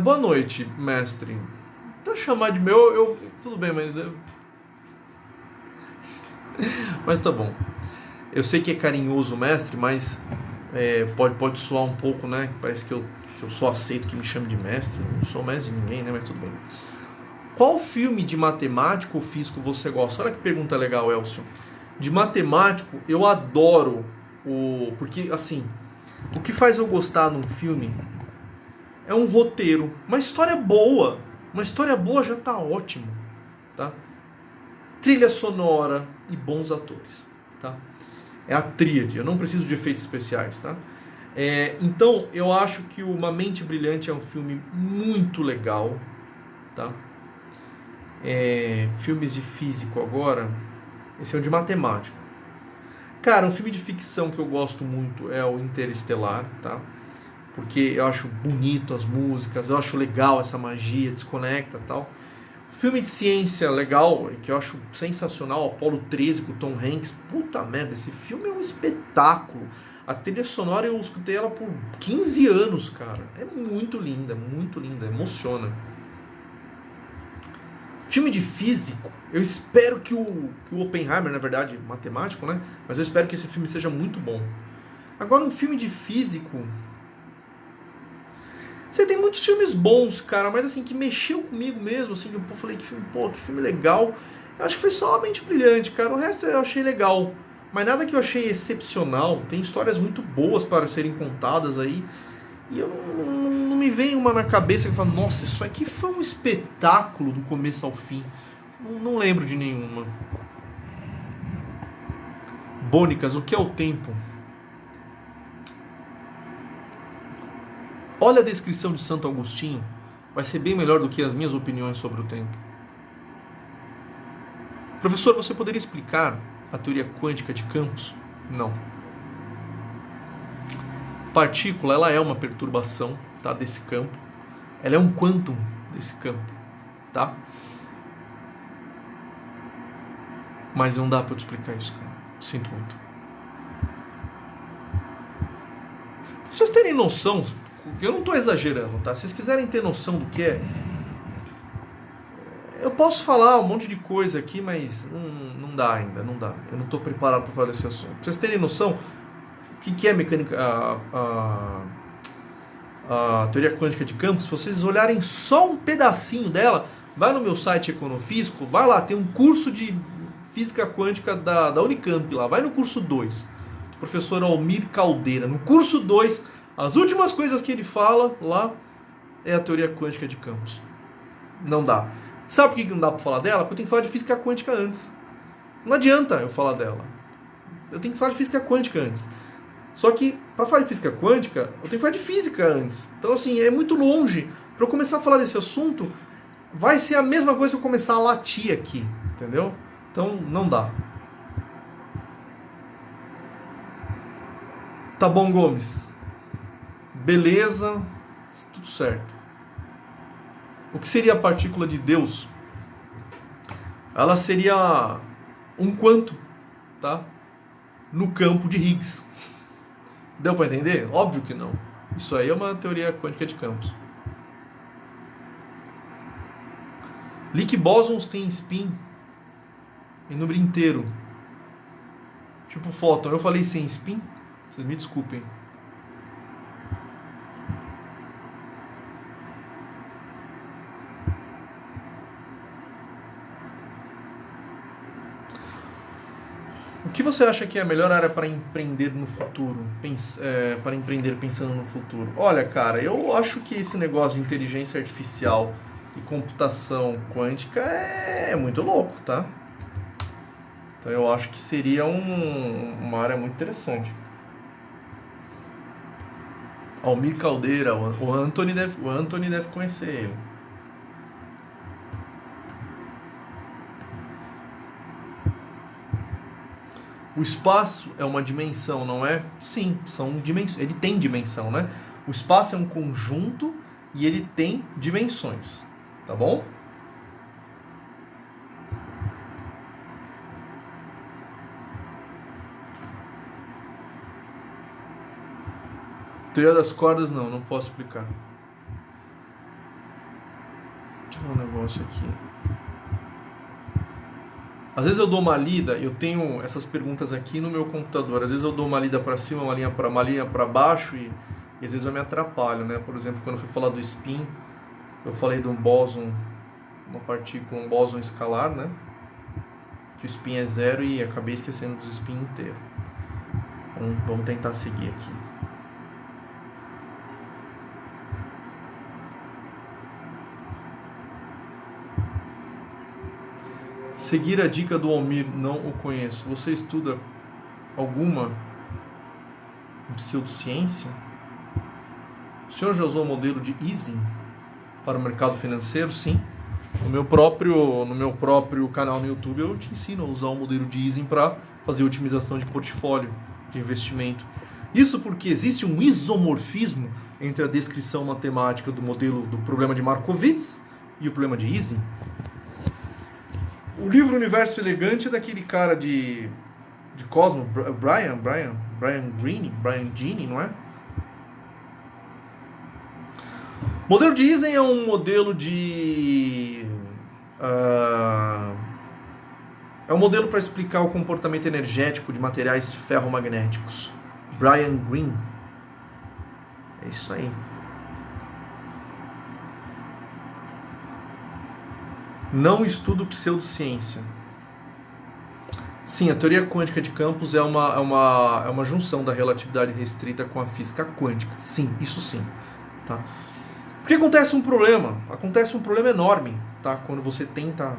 Boa noite, mestre. Tá chamar de meu, tudo bem, mas mas tá bom. Eu sei que é carinhoso, mestre, mas pode soar um pouco, né? Parece que eu só aceito que me chame de mestre. Eu não sou mestre de ninguém, né? Mas tudo bem. Qual filme de matemático ou físico você gosta? Olha que pergunta legal, Elcio. De matemático, eu adoro porque, assim, o que faz eu gostar de um filme é um roteiro, uma história boa. Uma história boa já tá ótimo, tá? Trilha sonora e bons atores, tá? É a tríade, eu não preciso de efeitos especiais, tá? Então, eu acho que Uma Mente Brilhante é um filme muito legal, tá? Filmes de físico agora, esse é o de matemático. Cara, um filme de ficção que eu gosto muito é o Interestelar, tá? Porque eu acho bonito as músicas, eu acho legal essa magia, desconecta e tal. Filme de ciência legal, que eu acho sensacional, Apollo 13 com o Tom Hanks. Puta merda, esse filme é um espetáculo. A trilha sonora eu escutei ela por 15 anos, cara. É muito linda, emociona. Filme de físico, eu espero que o Oppenheimer, na verdade, matemático, né? Mas eu espero que esse filme seja muito bom. Agora, um filme de físico... Você tem muitos filmes bons, cara, mas assim, que mexeu comigo mesmo, assim, eu falei, que filme legal. Eu acho que foi só A Mente Brilhante, cara. O resto eu achei legal. Mas nada que eu achei excepcional. Tem histórias muito boas para serem contadas aí. E eu não me vem uma na cabeça que fala, nossa, isso aqui foi um espetáculo do começo ao fim. Não lembro de nenhuma. Bônicas, o que é o tempo? Olha a descrição de Santo Agostinho. Vai ser bem melhor do que as minhas opiniões sobre o tempo. Professor, você poderia explicar a teoria quântica de campos? Não. Partícula, ela é uma perturbação, tá, desse campo. Ela é um quantum desse campo, tá? Mas não dá pra eu te explicar isso, cara. Sinto muito. Pra vocês terem noção, eu não tô exagerando, tá? Se vocês quiserem ter noção do que é, eu posso falar um monte de coisa aqui, mas não dá ainda, não dá. Eu não tô preparado para falar desse assunto. Pra vocês terem noção, o que é mecânica, a teoria quântica de campos, se vocês olharem só um pedacinho dela, vai no meu site Econofísico, vai lá, tem um curso de física quântica da Unicamp lá, vai no curso 2, do professor Almir Caldeira. No curso 2, as últimas coisas que ele fala lá é a teoria quântica de campos. Não dá. Sabe por que não dá pra falar dela? Porque eu tenho que falar de física quântica antes. Não adianta eu falar dela. Eu tenho que falar de física quântica antes. Só que, para falar de física quântica, eu tenho que falar de física antes. Então, assim, é muito longe. Para eu começar a falar desse assunto, vai ser a mesma coisa que eu começar a latir aqui. Entendeu? Então, não dá. Tá bom, Gomes. Beleza. Tudo certo. O que seria a partícula de Deus? Ela seria um quantum, tá? No campo de Higgs. Deu para entender? Óbvio que não. Isso aí é uma teoria quântica de campos. Lick bósons tem spin em número inteiro. Tipo fóton. Eu falei sem spin? Vocês me desculpem. O que você acha que é a melhor área para empreender no futuro? Para empreender pensando no futuro? Olha, cara, eu acho que esse negócio de inteligência artificial e computação quântica é muito louco, tá? Então eu acho que seria uma área muito interessante. Almir Caldeira, o Anthony deve conhecer ele. O espaço é uma dimensão, não é? Sim, são dimensões. Ele tem dimensão, né? O espaço é um conjunto e ele tem dimensões, tá bom? Teoria das cordas, não posso explicar. Deixa eu ver um negócio aqui. Às vezes eu dou uma lida, eu tenho essas perguntas aqui no meu computador. Às vezes eu dou uma lida para cima, uma linha para baixo e às vezes eu me atrapalho, né? Por exemplo, quando eu fui falar do spin, eu falei de um bóson, uma partícula, um bóson escalar, né? Que o spin é 0 e acabei esquecendo dos spin inteiro. Vamos tentar seguir aqui. Seguir a dica do Almir, não o conheço. Você estuda alguma pseudociência? O senhor já usou o modelo de Ising para o mercado financeiro? Sim. No meu próprio canal no YouTube eu te ensino a usar o modelo de Ising para fazer otimização de portfólio de investimento. Isso porque existe um isomorfismo entre a descrição matemática do modelo do problema de Markowitz e o problema de Ising. O livro Universo Elegante é daquele cara de Cosmo, Brian Greene, não é? O modelo de Ising é um modelo de... é um modelo para explicar o comportamento energético de materiais ferromagnéticos. Brian Greene. É isso aí. Não estudo pseudociência. Sim, a teoria quântica de campos é uma junção da relatividade restrita com a física quântica. Sim, isso sim. Tá? Porque acontece um problema enorme, tá? Quando você tenta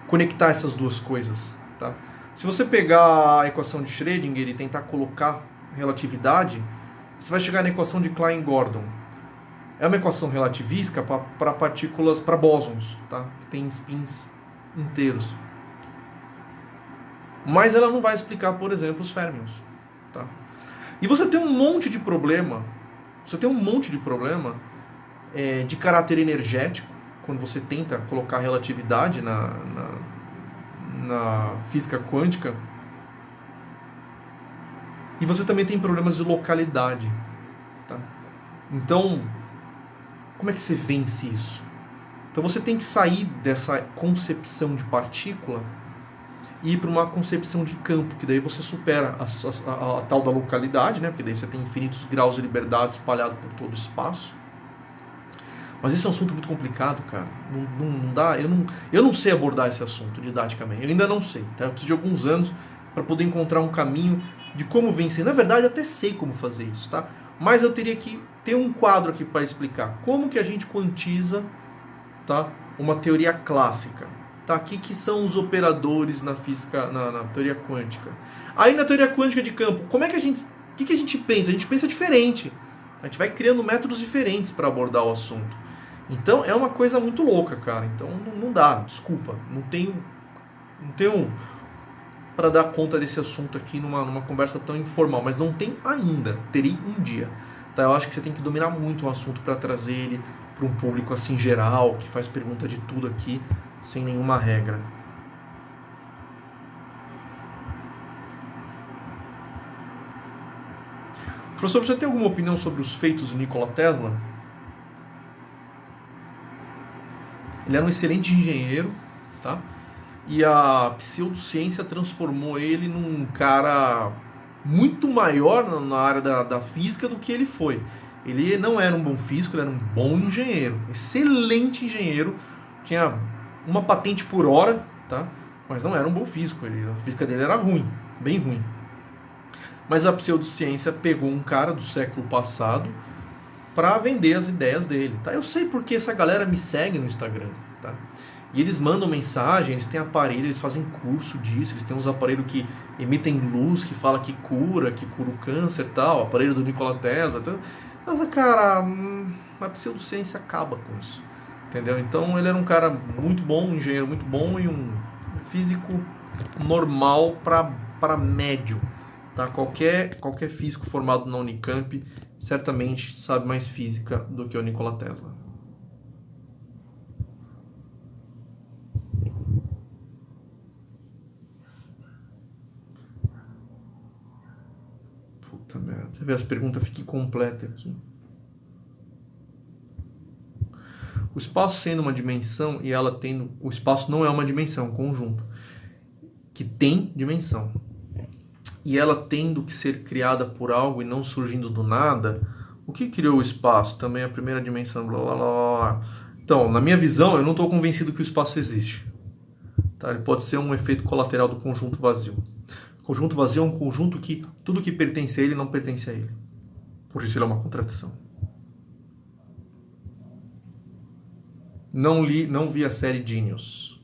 conectar essas duas coisas. Tá? Se você pegar a equação de Schrödinger e tentar colocar relatividade, você vai chegar na equação de Klein-Gordon. É uma equação relativística para partículas, para bósons, tá? Que tem spins inteiros. Mas ela não vai explicar, por exemplo, os férmions, tá? E você tem um monte de problema, de caráter energético, quando você tenta colocar relatividade na física quântica. E você também tem problemas de localidade, tá? Então, como é que você vence isso? Então você tem que sair dessa concepção de partícula e ir para uma concepção de campo, que daí você supera a tal da localidade, né? Porque daí você tem infinitos graus de liberdade espalhados por todo o espaço. Mas esse é um assunto muito complicado, cara. Não dá, eu não sei abordar esse assunto didaticamente. Eu ainda não sei, tá? Eu preciso de alguns anos para poder encontrar um caminho de como vencer. Na verdade, eu até sei como fazer isso, tá? Mas eu teria que ter um quadro aqui para explicar como que a gente quantiza, tá? Uma teoria clássica, tá? O que são os operadores na física, na teoria quântica? Aí na teoria quântica de campo, como é que o que a gente pensa? A gente pensa diferente. A gente vai criando métodos diferentes para abordar o assunto. Então é uma coisa muito louca, cara. Então não dá, desculpa. Não tenho para dar conta desse assunto aqui numa conversa tão informal. Mas não tem ainda. Terei um dia. Tá? Eu acho que você tem que dominar muito o assunto para trazer ele para um público assim geral, que faz pergunta de tudo aqui, sem nenhuma regra. Professor, você tem alguma opinião sobre os feitos de Nikola Tesla? Ele era um excelente engenheiro, tá? E a pseudociência transformou ele num cara muito maior na área da física do que ele foi. Ele não era um bom físico, ele era um bom engenheiro, excelente engenheiro, tinha uma patente por hora, tá? Mas não era um bom físico, a física dele era ruim, bem ruim. Mas a pseudociência pegou um cara do século passado para vender as ideias dele, tá? Eu sei porque essa galera me segue no Instagram, tá? E eles mandam mensagem, eles têm aparelho, eles fazem curso disso, eles têm uns aparelhos que emitem luz, que fala que cura o câncer e tal, aparelho do Nikola Tesla. Então, mas, cara, a pseudociência acaba com isso, entendeu? Então ele era um cara muito bom, um engenheiro muito bom e um físico normal para médio, tá? Qualquer físico formado na Unicamp certamente sabe mais física do que o Nikola Tesla. Puta merda, você vê, as perguntas ficam incompletas aqui. O espaço sendo uma dimensão e ela tendo... O espaço não é uma dimensão, é um conjunto que tem dimensão. E ela tendo que ser criada por algo e não surgindo do nada, o que criou o espaço? Também a primeira dimensão, blá blá blá. Então, na minha visão, eu não estou convencido que o espaço existe. Tá? Ele pode ser um efeito colateral do conjunto vazio. O conjunto vazio é um conjunto que tudo que pertence a ele não pertence a ele. Por isso ele é uma contradição. Não vi a série Genius.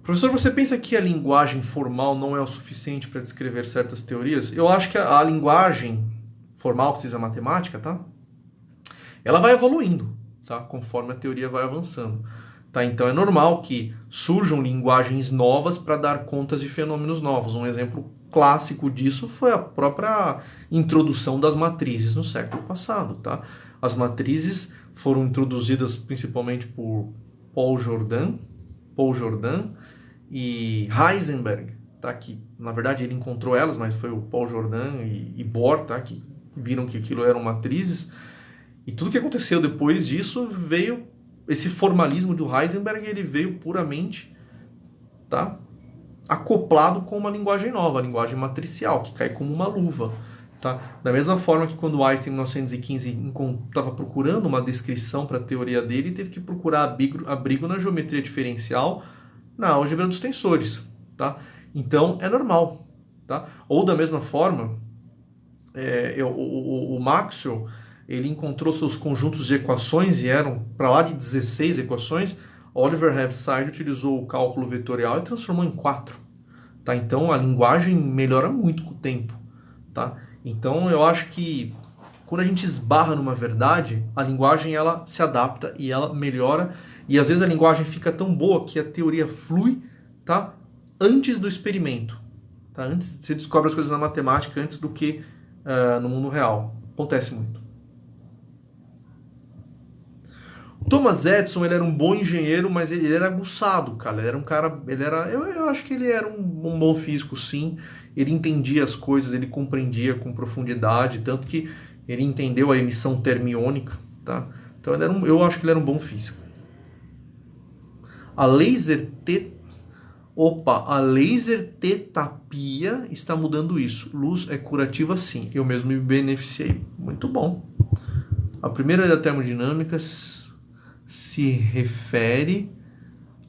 Professor, você pensa que a linguagem formal não é o suficiente para descrever certas teorias? Eu acho que a linguagem formal, que precisa matemática, tá? Ela vai evoluindo, tá? Conforme a teoria vai avançando. Tá? Então é normal que surjam linguagens novas para dar contas de fenômenos novos. Um exemplo clássico disso foi a própria introdução das matrizes no século passado. Tá? As matrizes foram introduzidas principalmente por Paul Jordan e Heisenberg, tá? Que na verdade ele encontrou elas, mas foi o Paul Jordan e Bohr, tá? Que viram que aquilo eram matrizes. E tudo que aconteceu depois disso veio, esse formalismo do Heisenberg, ele veio puramente, tá? Acoplado com uma linguagem nova, a linguagem matricial, que cai como uma luva. Tá? Da mesma forma que quando Einstein, em 1915, estava procurando uma descrição para a teoria dele, teve que procurar abrigo na geometria diferencial, na álgebra dos tensores. Tá? Então, é normal. Tá? Ou da mesma forma, o Maxwell, ele encontrou seus conjuntos de equações, e eram para lá de 16 equações. Oliver Heaviside utilizou o cálculo vetorial e transformou em 4. tá? Então a linguagem melhora muito com o tempo, tá? Então eu acho que quando a gente esbarra numa verdade, a linguagem ela se adapta e ela melhora, e às vezes a linguagem fica tão boa que a teoria flui, tá? Antes do experimento, tá? Antes você descobre as coisas na matemática antes do que no mundo real. Acontece muito. Thomas Edison, ele era um bom engenheiro, mas ele era aguçado, cara. Ele era um cara, eu acho que ele era um bom físico, sim. Ele entendia as coisas, ele compreendia com profundidade, tanto que ele entendeu a emissão termiônica, tá? Então eu acho que ele era um bom físico. A laser tetapia está mudando isso. Luz é curativa, sim. Eu mesmo me beneficiei. Muito bom. A primeira lei da termodinâmica se refere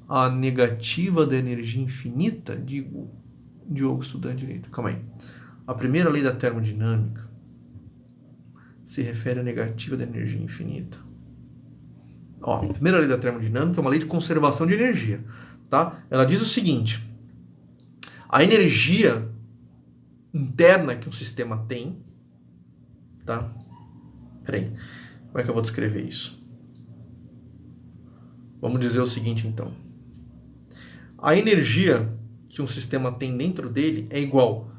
à negativa da energia infinita? Diogo, estudante de direito. Calma aí. A primeira lei da termodinâmica se refere à negativa da energia infinita. Ó, a primeira lei da termodinâmica é uma lei de conservação de energia, tá? Ela diz o seguinte: a energia interna que um sistema tem, tá? Peraí, como é que eu vou descrever isso? Vamos dizer o seguinte, então. A energia que um sistema tem dentro dele é igual.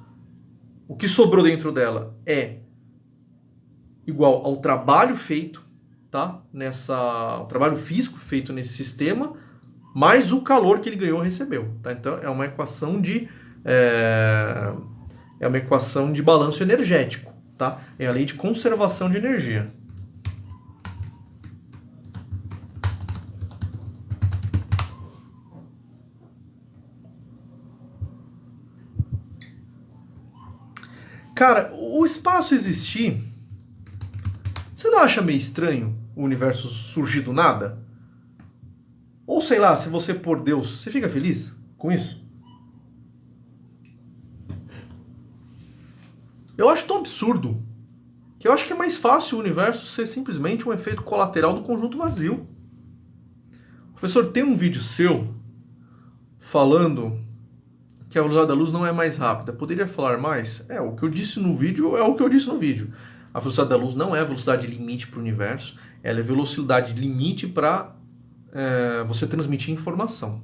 O que sobrou dentro dela é igual ao trabalho feito, tá? O trabalho físico feito nesse sistema, mais o calor que ele ganhou ou recebeu, tá? Então é uma equação de balanço energético, tá? É a lei de conservação de energia. Cara, o espaço existir, você não acha meio estranho o universo surgir do nada? Ou sei lá, se você pôr Deus, você fica feliz com isso? Eu acho tão absurdo que eu acho que é mais fácil o universo ser simplesmente um efeito colateral do conjunto vazio. Professor, tem um vídeo seu falando que a velocidade da luz não é mais rápida. Poderia falar mais? O que eu disse no vídeo é o que eu disse no vídeo. A velocidade da luz não é a velocidade limite para o universo, ela é a velocidade limite para você transmitir informação,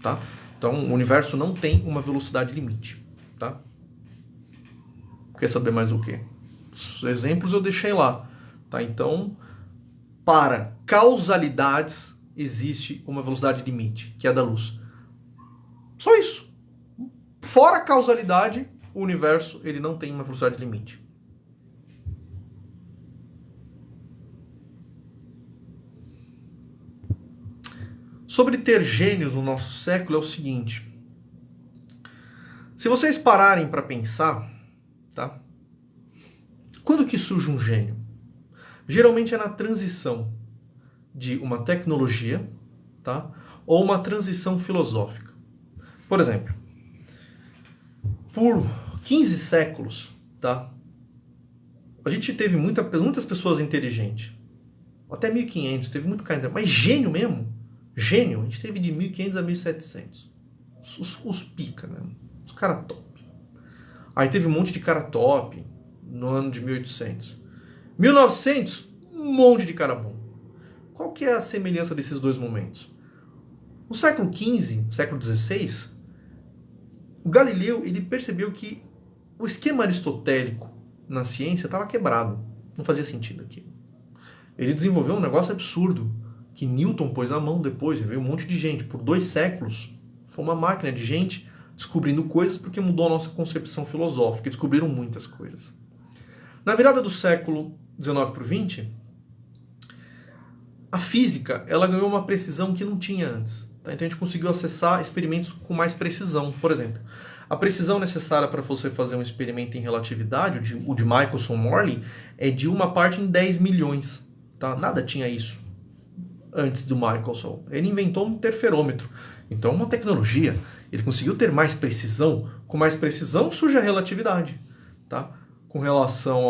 tá? Então, o universo não tem uma velocidade limite, tá? Quer saber mais o quê? Os exemplos eu deixei lá, tá? Então, para causalidades existe uma velocidade limite, que é a da luz. Só isso. Fora a causalidade, o universo ele não tem uma velocidade limite. Sobre ter gênios no nosso século é o seguinte. Se vocês pararem para pensar, tá? Quando que surge um gênio? Geralmente é na transição de uma tecnologia, tá? Ou uma transição filosófica. Por exemplo, por 15 séculos, tá? A gente teve muitas pessoas inteligentes. Até 1500, teve muito cara. Mas gênio mesmo? Gênio, a gente teve de 1500 a 1700. Os pica, né? Os caras top. Aí teve um monte de cara top no ano de 1800. 1900, um monte de cara bom. Qual que é a semelhança desses dois momentos? No século XV, século XVI, o Galileu ele percebeu que o esquema aristotélico na ciência estava quebrado. Não fazia sentido aquilo. Ele desenvolveu um negócio absurdo que Newton pôs na mão depois, e veio um monte de gente. Por 2 séculos, foi uma máquina de gente descobrindo coisas porque mudou a nossa concepção filosófica, descobriram muitas coisas. Na virada do século XIX para o XX, a física ela ganhou uma precisão que não tinha antes. Tá? Então a gente conseguiu acessar experimentos com mais precisão. Por exemplo, a precisão necessária para você fazer um experimento em relatividade, o de Michelson-Morley, é de 1 parte em 10 milhões. Tá? Nada tinha isso antes do Michelson. Ele inventou um interferômetro. Então, uma tecnologia. Ele conseguiu ter mais precisão. Com mais precisão surge a relatividade. Tá? Com relação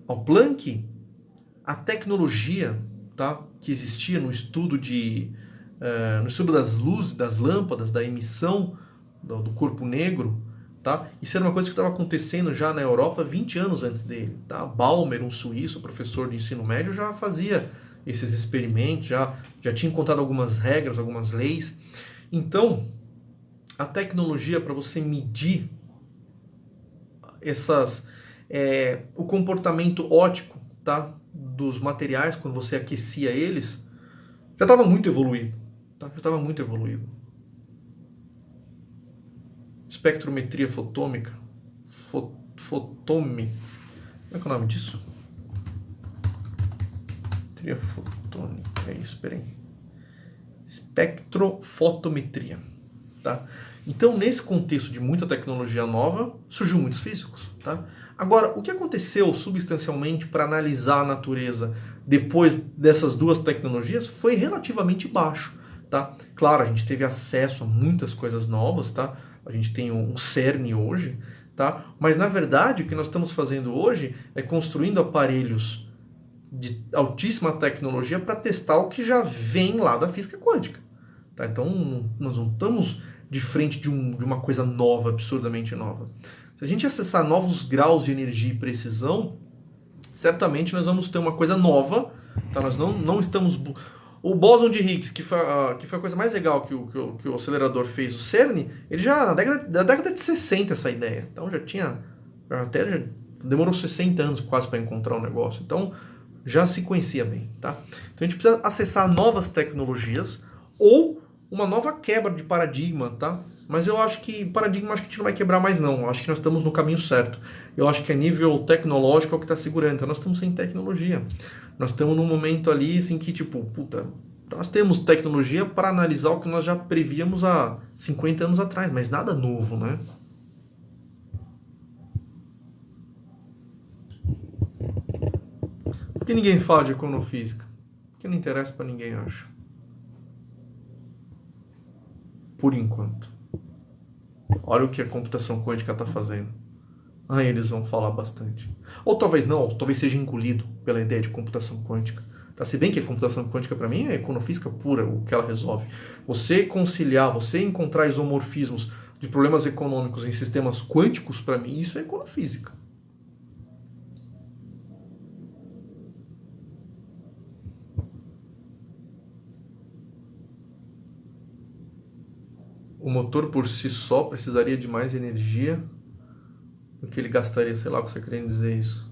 ao Planck, a tecnologia, tá, que existia no estudo de no estudo das luzes, das lâmpadas, da emissão do corpo negro, tá? Isso era uma coisa que estava acontecendo já na Europa 20 anos antes dele, tá? Balmer, um suíço, professor de ensino médio, já fazia esses experimentos, já tinha encontrado algumas regras, algumas leis. Então, a tecnologia para você medir o comportamento óptico, tá, dos materiais quando você aquecia eles, já estava muito evoluído, tá? Já estava muito evoluído. Espectrometria fotômica, como é que é o nome disso? Espectrometria fotônica, é isso, peraí. Espectrofotometria, tá? Então, nesse contexto de muita tecnologia nova, surgiu muitos físicos, tá? Agora, o que aconteceu substancialmente para analisar a natureza depois dessas duas tecnologias foi relativamente baixo, tá? Claro, a gente teve acesso a muitas coisas novas, tá? A gente tem um CERN hoje, tá? Mas, na verdade, o que nós estamos fazendo hoje é construindo aparelhos de altíssima tecnologia para testar o que já vem lá da física quântica, tá? Então, nós não estamos de frente de uma coisa nova, absurdamente nova. Se a gente acessar novos graus de energia e precisão, certamente nós vamos ter uma coisa nova, tá? Nós não estamos... O bóson de Higgs, que foi a coisa mais legal que o acelerador fez, o CERN, ele já na década de 60 essa ideia. Então já demorou 60 anos quase para encontrar um negócio. Então já se conhecia bem, tá? Então a gente precisa acessar novas tecnologias ou uma nova quebra de paradigma, tá? Mas eu acho que paradigma a gente não vai quebrar mais não. Eu acho que nós estamos no caminho certo. Eu acho que a nível tecnológico é o que está segurando. Então nós estamos sem tecnologia. Nós estamos num momento ali assim que tipo, puta, nós temos tecnologia para analisar o que nós já prevíamos há 50 anos atrás, mas nada novo, né? Por que ninguém fala de econofísica? Porque não interessa para ninguém, acho. Por enquanto. Olha o que a computação quântica está fazendo. Aí eles vão falar bastante. Ou talvez não, ou talvez seja engolido pela ideia de computação quântica. Tá? Se bem que a computação quântica para mim é econofísica pura, o que ela resolve. Você conciliar, você encontrar isomorfismos de problemas econômicos em sistemas quânticos, para mim isso é econofísica. O motor por si só precisaria de mais energia do que ele gastaria, sei lá o que você querendo dizer isso.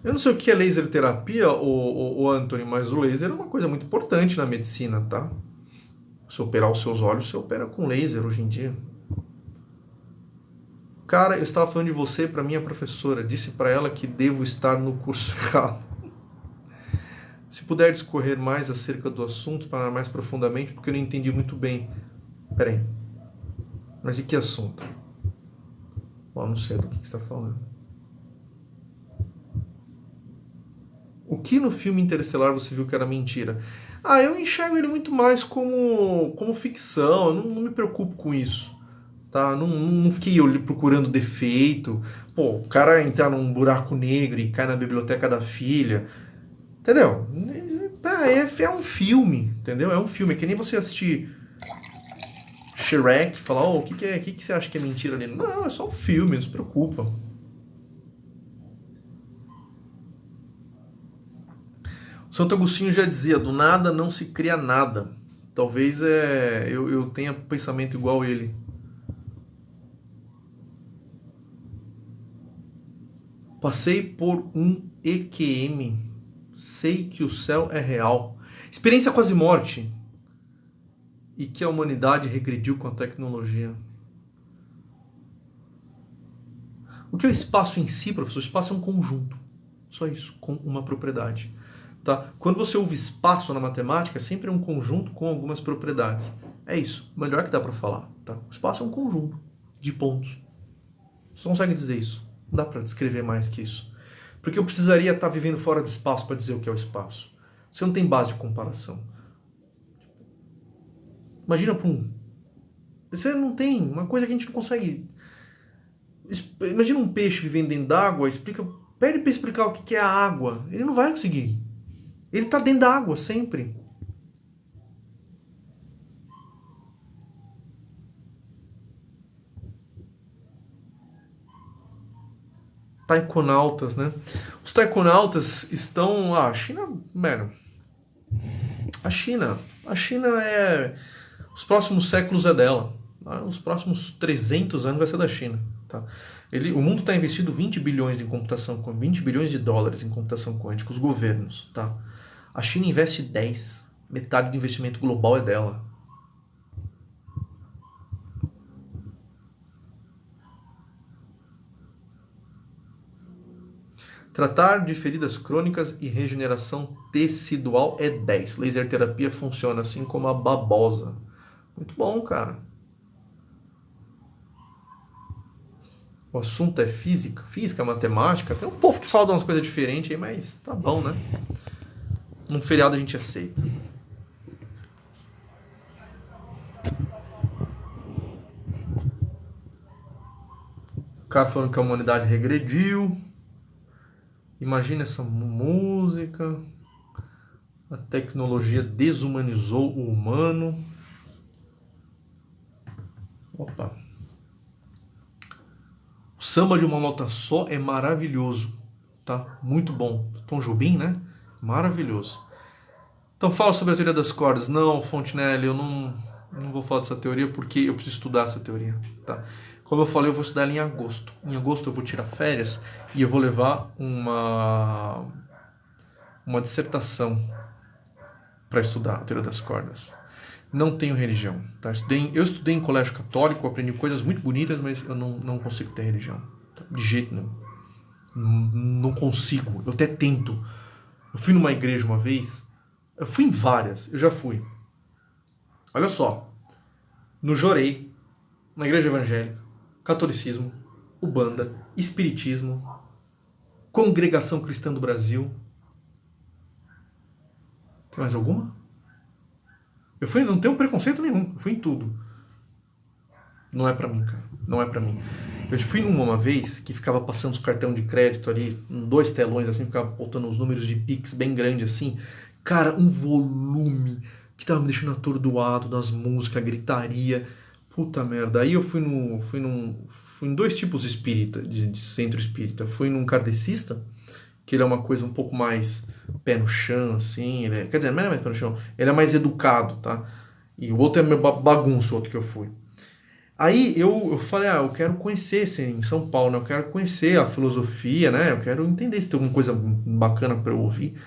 Eu não sei o que é laser terapia, o Anthony, mas o laser é uma coisa muito importante na medicina, tá? Se operar os seus olhos, você opera com laser hoje em dia. Cara, eu estava falando de você para minha professora, disse para ela que devo estar no curso errado. Se puder discorrer mais acerca do assunto, para mais profundamente, porque eu não entendi muito bem. Peraí. Mas de que assunto? Bom, não sei do que você está falando. O que no filme Interestelar você viu que era mentira? Ah, eu enxergo ele muito mais como ficção, eu não me preocupo com isso. Tá? Não fiquei procurando defeito. Pô, o cara entrar num buraco negro e cai na biblioteca da filha. Entendeu? É um filme, entendeu? É um filme. É que nem você assistir Shrek e falar, o que você acha que é mentira ali? Não, é só um filme, não se preocupa. Santo Agostinho já dizia, do nada não se cria nada. Talvez eu tenha pensamento igual a ele. Passei por um EQM. Sei que o céu é real. Experiência quase morte. E que a humanidade regrediu com a tecnologia. O que é o espaço em si, professor? O espaço é um conjunto. Só isso, com uma propriedade. Tá? Quando você ouve espaço na matemática, sempre é um conjunto com algumas propriedades. É isso. Melhor que dá para falar. Tá? O espaço é um conjunto de pontos. Você consegue dizer isso. Não dá para descrever mais que isso. Porque eu precisaria estar vivendo fora do espaço para dizer o que é o espaço. Você não tem base de comparação. Imagina para um... Você não tem uma coisa que a gente não consegue... Imagina um peixe vivendo dentro d'água, explica Pede para explicar o que é a água. Ele não vai conseguir. Ele tá dentro da água sempre. Taikonautas, né? Os taikonautas estão... a China, mano... A China é... Os próximos séculos é dela. Os próximos 300 anos vai ser da China. Tá? O mundo está investindo 20 bilhões em computação, 20 bilhões de dólares em computação quântica, os governos. Tá? A China investe 10. Metade do investimento global é dela. Tratar de feridas crônicas e regeneração tecidual é 10. Laser terapia funciona assim como a babosa. Muito bom, cara. O assunto é física, matemática. Tem um povo que fala de umas coisas diferentes aí, mas tá bom, né? Num feriado a gente aceita. O cara falando que a humanidade regrediu. Imagina essa música. A tecnologia desumanizou o humano. Opa. O samba de uma nota só é maravilhoso. Tá? Muito bom. Tom Jobim, né? Maravilhoso. Então fala sobre a teoria das cordas. Não, Fontenelle, eu não vou falar dessa teoria porque eu preciso estudar essa teoria. Tá? Como eu falei, eu vou estudar ela em agosto. Em agosto eu vou tirar férias e eu vou levar uma dissertação para estudar a teoria das cordas. Não tenho religião. Tá? Eu estudei em colégio católico, aprendi coisas muito bonitas, mas eu não consigo ter religião. Tá? De jeito nenhum. Não consigo. Eu até tento. Eu fui numa igreja uma vez. Eu fui em várias. Eu já fui. Olha só. No Jorei, na igreja evangélica, catolicismo, Ubanda, espiritismo, Congregação Cristã do Brasil. Tem mais alguma? Eu fui, não tenho preconceito nenhum. Eu fui em tudo. Não é pra mim, cara. Não é pra mim. Eu fui uma vez que ficava passando os cartão de crédito ali, em 2 telões, assim, ficava botando os números de Pix bem grande assim. Cara, um volume que tava me deixando atordoado das músicas, gritaria. Puta merda. Aí eu fui em 2 tipos espírita, de centro espírita. Fui num kardecista, que ele é uma coisa um pouco mais pé no chão, assim. Quer dizer, não é mais pé no chão. Ele é mais educado, tá? E o outro é meio bagunço, o outro que eu fui. Aí eu falei, eu quero conhecer em São Paulo, né? Eu quero conhecer a filosofia, né? Eu quero entender se tem alguma coisa bacana para eu ouvir.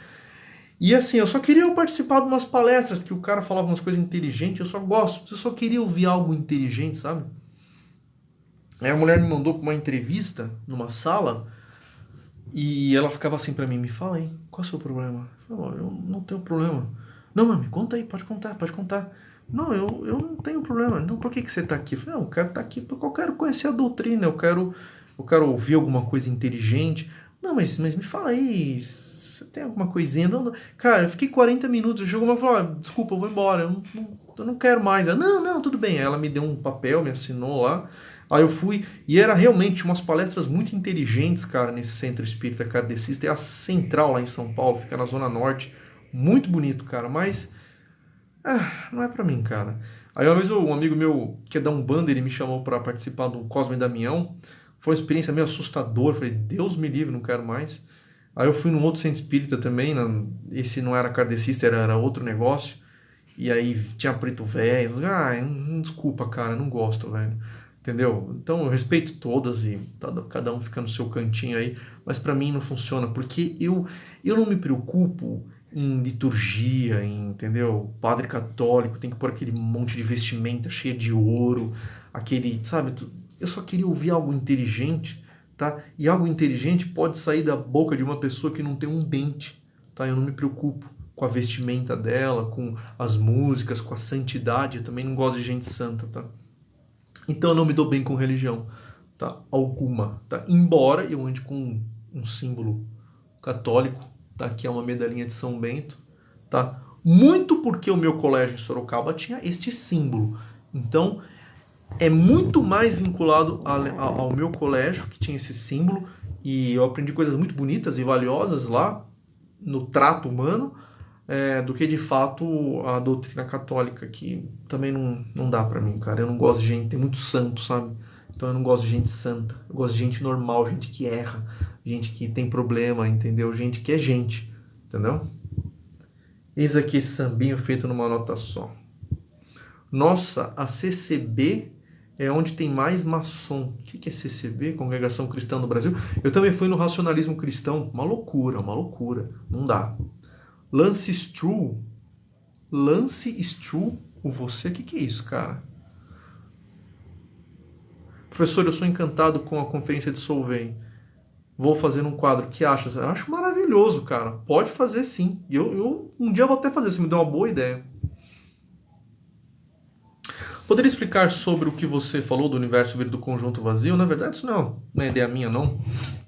E assim, eu só queria participar de umas palestras que o cara falava umas coisas inteligentes, eu só queria ouvir algo inteligente, sabe? Aí a mulher me mandou pra uma entrevista numa sala e ela ficava assim pra mim, me fala aí, qual é o seu problema? Eu falei, eu não tenho problema. Não, mas me conta aí, pode contar. Não, eu não tenho problema. Então por que você tá aqui? Eu falei, eu quero estar aqui porque eu quero conhecer a doutrina, eu quero ouvir alguma coisa inteligente. Não, mas me fala aí, você tem alguma coisinha? Não. Cara, eu fiquei 40 minutos, chegou uma e falou, desculpa, eu vou embora, eu não quero mais. Ela, não, tudo bem. Aí ela me deu um papel, me assinou lá. Aí eu fui, e era realmente umas palestras muito inteligentes, cara, nesse centro espírita kardecista. É a central lá em São Paulo, fica na Zona Norte. Muito bonito, cara, mas não é pra mim, cara. Aí uma vez um amigo meu, que é da Umbanda, ele me chamou pra participar do Cosme e Damião. Foi uma experiência meio assustadora. Falei, Deus me livre, não quero mais. Aí eu fui num outro centro espírita também. Esse não era kardecista, era outro negócio. E aí tinha preto velho. Desculpa, cara, não gosto, velho. Entendeu? Então eu respeito todas e cada um fica no seu cantinho aí. Mas pra mim não funciona, porque eu não me preocupo em liturgia, entendeu? Padre católico tem que pôr aquele monte de vestimenta cheia de ouro, aquele, sabe? Eu só queria ouvir algo inteligente, tá? E algo inteligente pode sair da boca de uma pessoa que não tem um dente, tá? Eu não me preocupo com a vestimenta dela, com as músicas, com a santidade. Eu também não gosto de gente santa, tá? Então eu não me dou bem com religião, tá? Alguma, tá? Embora eu ande com um símbolo católico, tá? Que é uma medalhinha de São Bento, tá? Muito porque o meu colégio em Sorocaba tinha este símbolo. Então é muito mais vinculado ao meu colégio, que tinha esse símbolo, e eu aprendi coisas muito bonitas e valiosas lá, no trato humano, do que de fato a doutrina católica, que também não dá pra mim, cara. Eu não gosto de gente, tem muito santo, sabe? Então eu não gosto de gente santa. Eu gosto de gente normal, gente que erra, gente que tem problema, entendeu? Gente que é gente, entendeu? Eis aqui esse sambinho feito numa nota só. Nossa, a CCB é onde tem mais maçom. O que é CCB? Congregação Cristã do Brasil? Eu também fui no Racionalismo Cristão. Uma loucura, uma loucura. Não dá. Lance Stroll, o você? O que é isso, cara? Professor, eu sou encantado com a conferência de Solvay. Vou fazer um quadro. O que acha? Eu acho maravilhoso, cara. Pode fazer sim. Eu um dia vou até fazer, você me deu uma boa ideia. Poderia explicar sobre o que você falou do universo vir do conjunto vazio? Na verdade, isso não é ideia minha, não.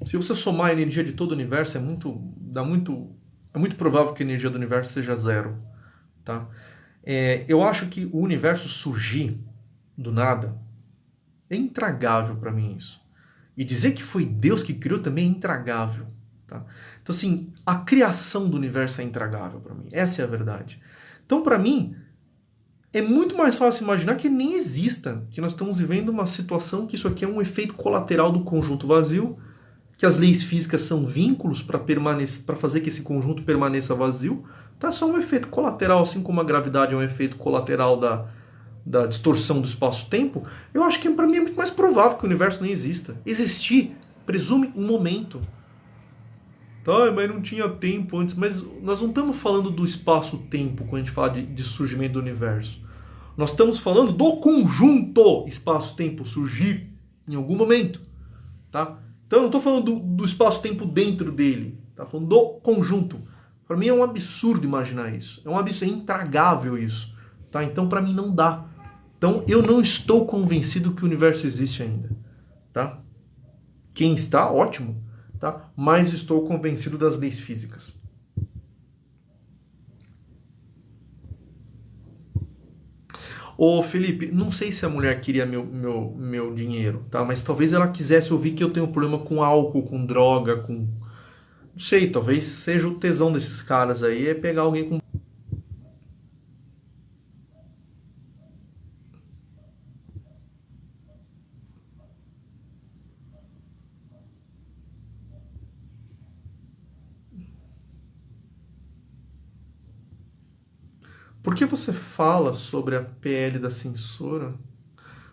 Se você somar a energia de todo o universo, é muito provável que a energia do universo seja zero. Tá? Eu acho que o universo surgir do nada é intragável para mim isso. E dizer que foi Deus que criou também é intragável. Tá? Então, assim, a criação do universo é intragável para mim. Essa é a verdade. Então, para mim, é muito mais fácil imaginar que nem exista, que nós estamos vivendo uma situação que isso aqui é um efeito colateral do conjunto vazio, que as leis físicas são vínculos para fazer que esse conjunto permaneça vazio. Tá só um efeito colateral, assim como a gravidade é um efeito colateral da distorção do espaço-tempo. Eu acho que para mim é muito mais provável que o universo nem exista. Existir presume um momento. Tá, mas não tinha tempo antes. Mas nós não estamos falando do espaço-tempo quando a gente fala de surgimento do universo. Nós estamos falando do conjunto espaço-tempo surgir em algum momento. Tá? Então eu não estou falando do espaço-tempo dentro dele. Tá falando do conjunto. Para mim é um absurdo imaginar isso. É um absurdo, é intragável isso. Tá? Então para mim não dá. Então eu não estou convencido que o universo existe ainda. Tá? Quem está, ótimo. Tá? Mas estou convencido das leis físicas. Ô Felipe, não sei se a mulher queria meu dinheiro, tá? Mas talvez ela quisesse ouvir que eu tenho problema com álcool, com droga, com... Não sei, talvez seja o tesão desses caras aí, é pegar alguém com... Por que você fala sobre a PL da censura?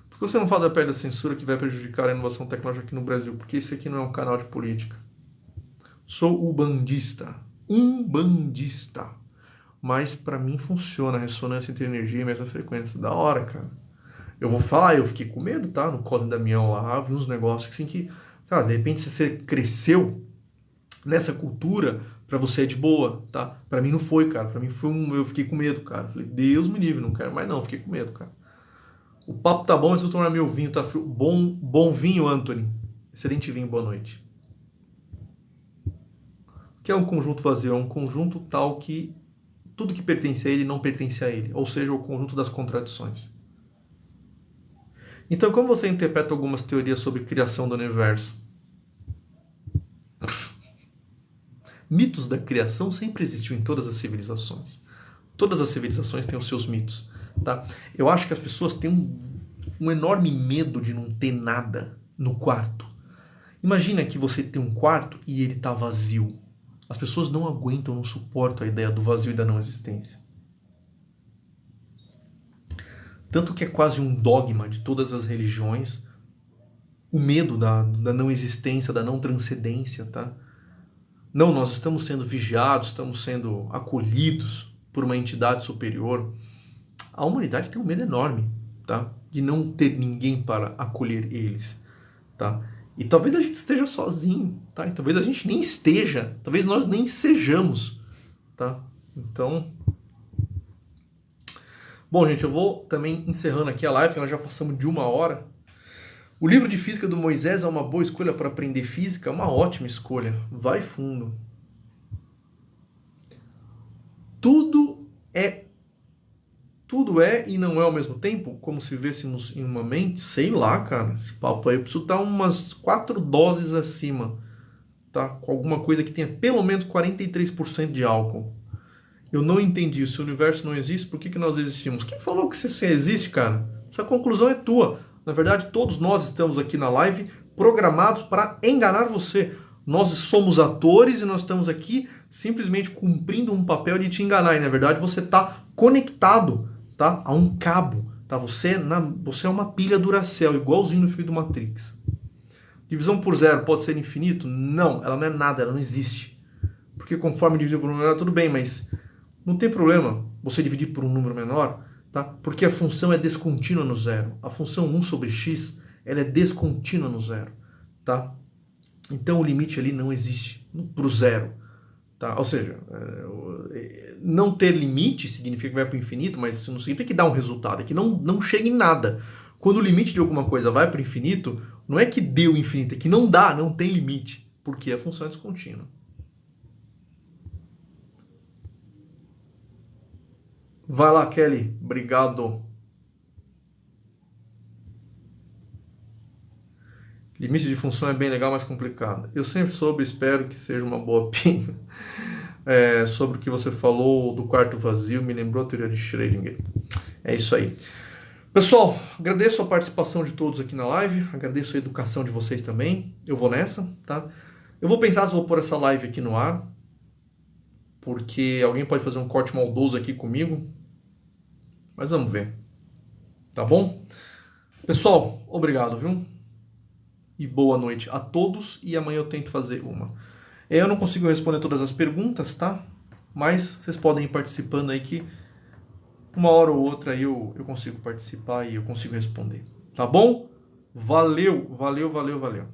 Por que você não fala da PL da censura que vai prejudicar a inovação tecnológica aqui no Brasil? Porque isso aqui não é um canal de política. Sou umbandista. Umbandista. Mas pra mim funciona a ressonância entre energia e mesma frequência. Da hora, cara. Eu vou falar, eu fiquei com medo, tá? No Cosme Damião lá, vi uns negócios assim que... Tá, de repente você cresceu nessa cultura, pra você é de boa, tá? Pra mim não foi, cara. Pra mim foi eu fiquei com medo, cara. Falei, Deus me livre, não quero mais não. Fiquei com medo, cara. O papo tá bom, mas eu tomar meu vinho, tá frio. Bom vinho, Anthony. Excelente vinho, boa noite. O que é um conjunto vazio? É um conjunto tal que tudo que pertence a ele não pertence a ele. Ou seja, o conjunto das contradições. Então, como você interpreta algumas teorias sobre criação do universo? Mitos da criação sempre existiu em todas as civilizações. Todas as civilizações têm os seus mitos. Tá? Eu acho que as pessoas têm um enorme medo de não ter nada no quarto. Imagina que você tem um quarto e ele está vazio. As pessoas não aguentam, não suportam a ideia do vazio e da não existência. Tanto que é quase um dogma de todas as religiões o medo da não existência, da não transcendência, tá? Não, nós estamos sendo vigiados, estamos sendo acolhidos por uma entidade superior. A humanidade tem um medo enorme, tá? De não ter ninguém para acolher eles, tá? E talvez a gente esteja sozinho, tá? E talvez a gente nem esteja, talvez nós nem sejamos, tá? Então... Bom, gente, eu vou também encerrando aqui a live, que nós já passamos de 1 hora. O livro de física do Moisés é uma boa escolha para aprender física? É uma ótima escolha. Vai fundo. Tudo é e não é ao mesmo tempo? Como se vêssemos em uma mente? Sei lá, cara. Esse papo aí, eu preciso estar umas 4 doses acima tá? Com alguma coisa que tenha pelo menos 43% de álcool. Eu não entendi. Se o universo não existe, por que nós existimos? Quem falou que você existe, cara? Essa conclusão é tua. Na verdade, todos nós estamos aqui na live programados para enganar você. Nós somos atores e nós estamos aqui simplesmente cumprindo um papel de te enganar. E na verdade você está conectado, tá, a um cabo. Tá? Você é uma pilha Duracell, igualzinho no filme do Matrix. Divisão por zero pode ser infinito? Não, ela não é nada, ela não existe. Porque conforme dividir por um menor, tudo bem, mas não tem problema você dividir por um número menor, tá? Porque a função é descontínua no zero. A função 1 sobre x, ela é descontínua no zero, tá? Então o limite ali não existe para o zero, tá? Ou seja, não ter limite significa que vai para o infinito, mas isso não significa que dá um resultado, é que não chega em nada. Quando o limite de alguma coisa vai para o infinito, não é que deu infinito, é que não dá, não tem limite, porque a função é descontínua. Vai lá, Kelly. Obrigado. Limite de função é bem legal, mas complicado. Eu sempre soube, espero que seja uma boa opinião. Sobre o que você falou do quarto vazio, me lembrou a teoria de Schrödinger. É isso aí. Pessoal, agradeço a participação de todos aqui na live, agradeço a educação de vocês também. Eu vou nessa, tá? Eu vou pensar se vou pôr essa live aqui no ar, porque alguém pode fazer um corte maldoso aqui comigo, mas vamos ver, tá bom? Pessoal, obrigado, viu? E boa noite a todos, e amanhã eu tento fazer uma. Eu não consigo responder todas as perguntas, tá? Mas vocês podem ir participando aí que uma hora ou outra aí eu consigo participar e eu consigo responder. Tá bom? Valeu, valeu, valeu, valeu.